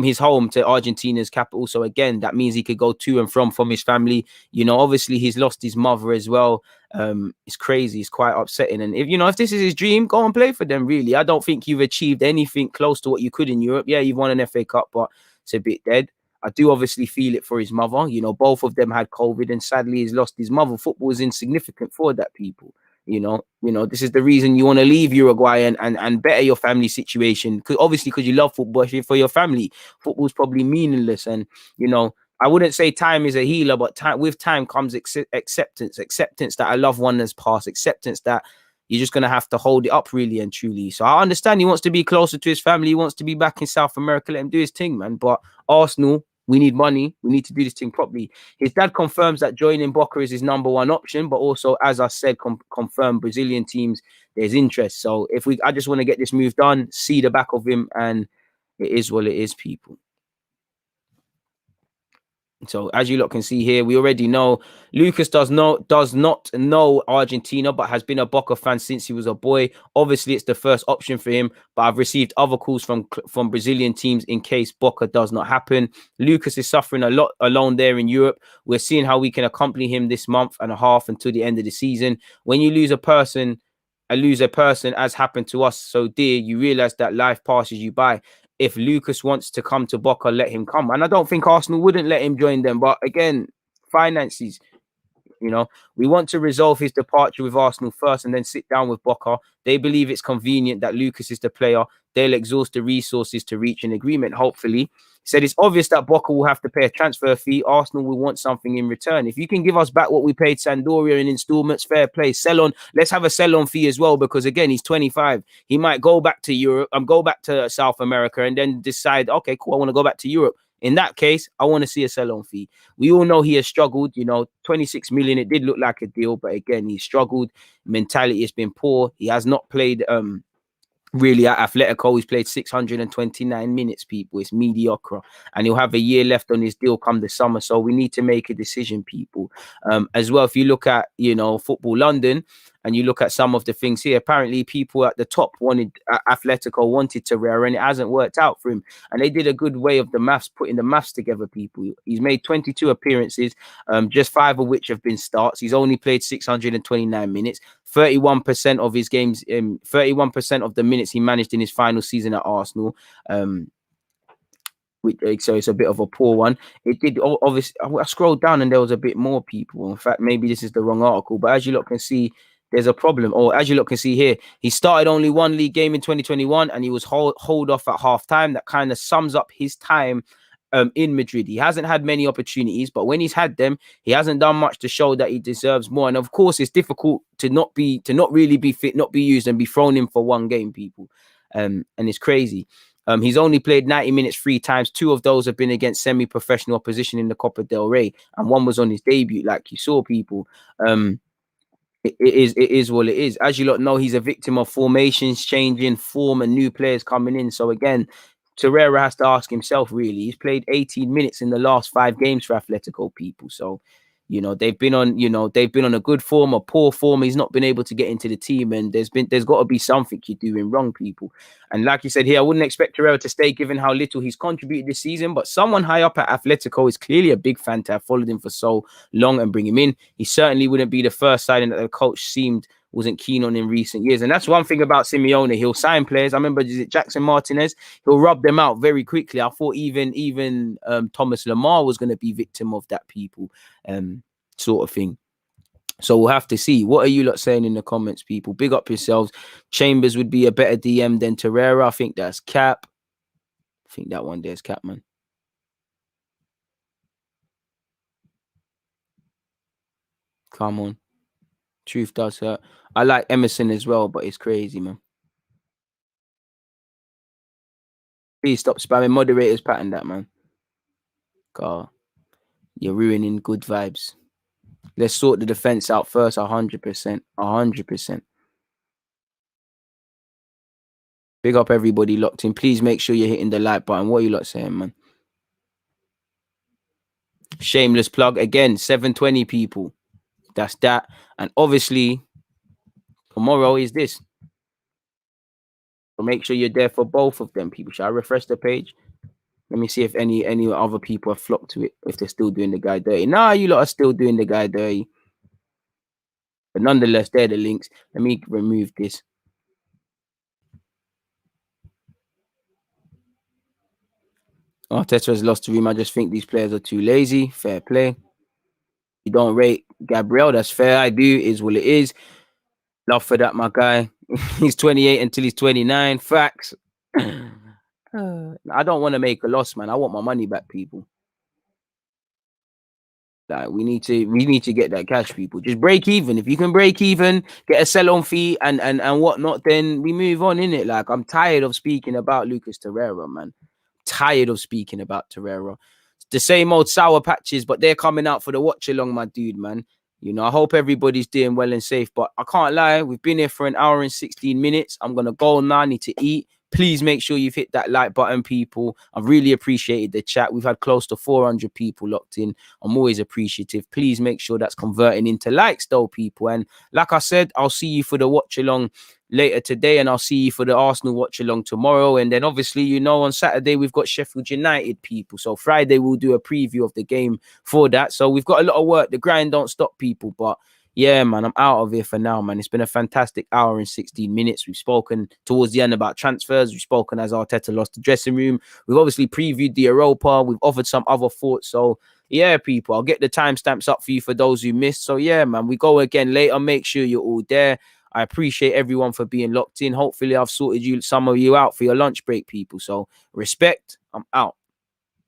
[SPEAKER 1] his home to Argentina's capital. So again, that means he could go to and from his family. You know, obviously he's lost his mother as well. It's crazy. It's quite upsetting. And if this is his dream, go and play for them. Really, I don't think you've achieved anything close to what you could in Europe. Yeah, you've won an FA Cup, but it's a bit dead. I do obviously feel it for his mother. You know, both of them had COVID, and sadly he's lost his mother. Football is insignificant for that, people. You know, this is the reason you want to leave Uruguay and better your family situation. Because you love football, for your family, football's probably meaningless. And, you know, I wouldn't say time is a healer, but with time comes acceptance that a loved one has passed, acceptance that you're just going to have to hold it up really and truly. So I understand he wants to be closer to his family. He wants to be back in South America. Let him do his thing, man. But Arsenal, we need money. We need to do this thing properly. His dad confirms that joining Boca is his number one option, but also, as I said, confirmed Brazilian teams, there's interest. So I just want to get this move done, see the back of him, and it is what it is, people. So as you lot can see here, we already know Lucas does not know Argentina, but has been a Boca fan since he was a boy. Obviously, it's the first option for him, but I've received other calls from Brazilian teams in case Boca does not happen. Lucas is suffering a lot alone there in Europe. We're seeing how we can accompany him this month and a half until the end of the season. When you lose a person, as happened to us so dear, you realize that life passes you by. If Lucas wants to come to Boca, let him come. And I don't think Arsenal wouldn't let him join them. But again, finances, you know, we want to resolve his departure with Arsenal first and then sit down with Boca. They believe it's convenient that Lucas is the player. They'll exhaust the resources to reach an agreement, hopefully. He said it's obvious that Boca will have to pay a transfer fee. Arsenal will want something in return. If you can give us back what we paid Sampdoria in installments, fair play. Sell on. Let's have a sell-on fee as well, because again, he's 25. He might go back to Europe, go back to South America, and then decide, okay, cool, I want to go back to Europe. In that case, I want to see a sell-on fee. We all know he has struggled, 26 million. It did look like a deal, but again, he struggled. Mentality has been poor. He has not played really at Atletico. He's played 629 minutes, people. It's mediocre, and he'll have a year left on his deal come the summer. So we need to make a decision, people. As well, if you look at Football London and you look at some of the things here, apparently people at the top Atletico wanted Torreira, and it hasn't worked out for him. And they did a good way of putting the maths together, people. He's made 22 appearances, just 5 of which have been starts. He's only played 629 minutes. 31% of his games, 31% of the minutes he managed in his final season at Arsenal. So it's a bit of a poor one. It did obviously. I scrolled down and there was a bit more people. In fact, maybe this is the wrong article, but as you lot can see, there's a problem. Or as you lot can see here, he started only one league game in 2021, and he was hold off at half time. That kind of sums up his time in Madrid. He hasn't had many opportunities, but when he's had them, he hasn't done much to show that he deserves more. And of course, it's difficult to not really be fit, not be used, and be thrown in for one game, people. And it's crazy. He's only played 90 minutes 3 times. 2 of those have been against semi-professional opposition in the Copa del Rey, and one was on his debut, like you saw, people. It is what it is. As you lot know, he's a victim of formations changing, form, and new players coming in. So again, Torreira has to ask himself, really. He's played 18 minutes in the last 5 games for Atletico, people. So, they've been on a good form, a poor form. He's not been able to get into the team, and there's got to be something you're doing wrong, people. And like you said here, I wouldn't expect Torreira to stay given how little he's contributed this season, but someone high up at Atletico is clearly a big fan to have followed him for so long and bring him in. He certainly wouldn't be the first signing that the coach wasn't keen on in recent years. And that's one thing about Simeone. He'll sign players. I remember, is it Jackson Martinez? He'll rub them out very quickly. I thought even Thomas Lemar was going to be victim of that, people, sort of thing. So we'll have to see. What are you lot saying in the comments, people? Big up yourselves. Chambers would be a better DM than Torreira. I think that's cap. I think that one there's cap, man. Come on. Truth does hurt. I like Emerson as well, but it's crazy, man. Please stop spamming. Moderators pattern that, man. God, you're ruining good vibes. Let's sort the defense out first. 100%. 100%. Big up everybody locked in. Please make sure you're hitting the like button. What are you lot saying, man? Shameless plug again. 7:20, people. That's that. And obviously, tomorrow is this. So make sure you're there for both of them, people. Shall I refresh the page? Let me see if any other people have flocked to it, if they're still doing the guy dirty. Nah, you lot are still doing the guy dirty. But nonetheless, they're the links. Let me remove this. Arteta has lost to Ream. I just think these players are too lazy. Fair play. You don't rate Gabriel. That's fair. I do. Is what it is. Love for that, my guy. He's 28 until he's 29. Facts. I don't want to make a loss, man. I want my money back, people. Like we need to get that cash, people. Just break even. If you can break even, get a sell-on fee and whatnot, then we move on, innit? Like I'm tired of speaking about Lucas Torreira, man. Tired of speaking about Torreira. It's the same old sour patches, but they're coming out for the watch along, my dude, man. I hope everybody's doing well and safe, but I can't lie. We've been here for an hour and 16 minutes. I'm going to go now. I need to eat. Please make sure you've hit that like button, people. I've really appreciated the chat. We've had close to 400 people locked in. I'm always appreciative. Please make sure that's converting into likes, though, people. And like I said, I'll see you for the watch along later today, and I'll see you for the Arsenal watch along tomorrow. And then obviously, on Saturday we've got Sheffield United, people. So Friday we'll do a preview of the game for that. So we've got a lot of work. The grind don't stop, people. But yeah, man, I'm out of here for now, man. It's been a fantastic hour and 16 minutes. We've spoken towards the end about transfers. We've spoken as Arteta lost the dressing room. We've obviously previewed the Europa. We've offered some other thoughts. So yeah, people, I'll get the timestamps up for you for those who missed. So yeah, man, we go again later. Make sure you're all there. I appreciate everyone for being locked in. Hopefully I've sorted some of you out for your lunch break, people. So respect. I'm out.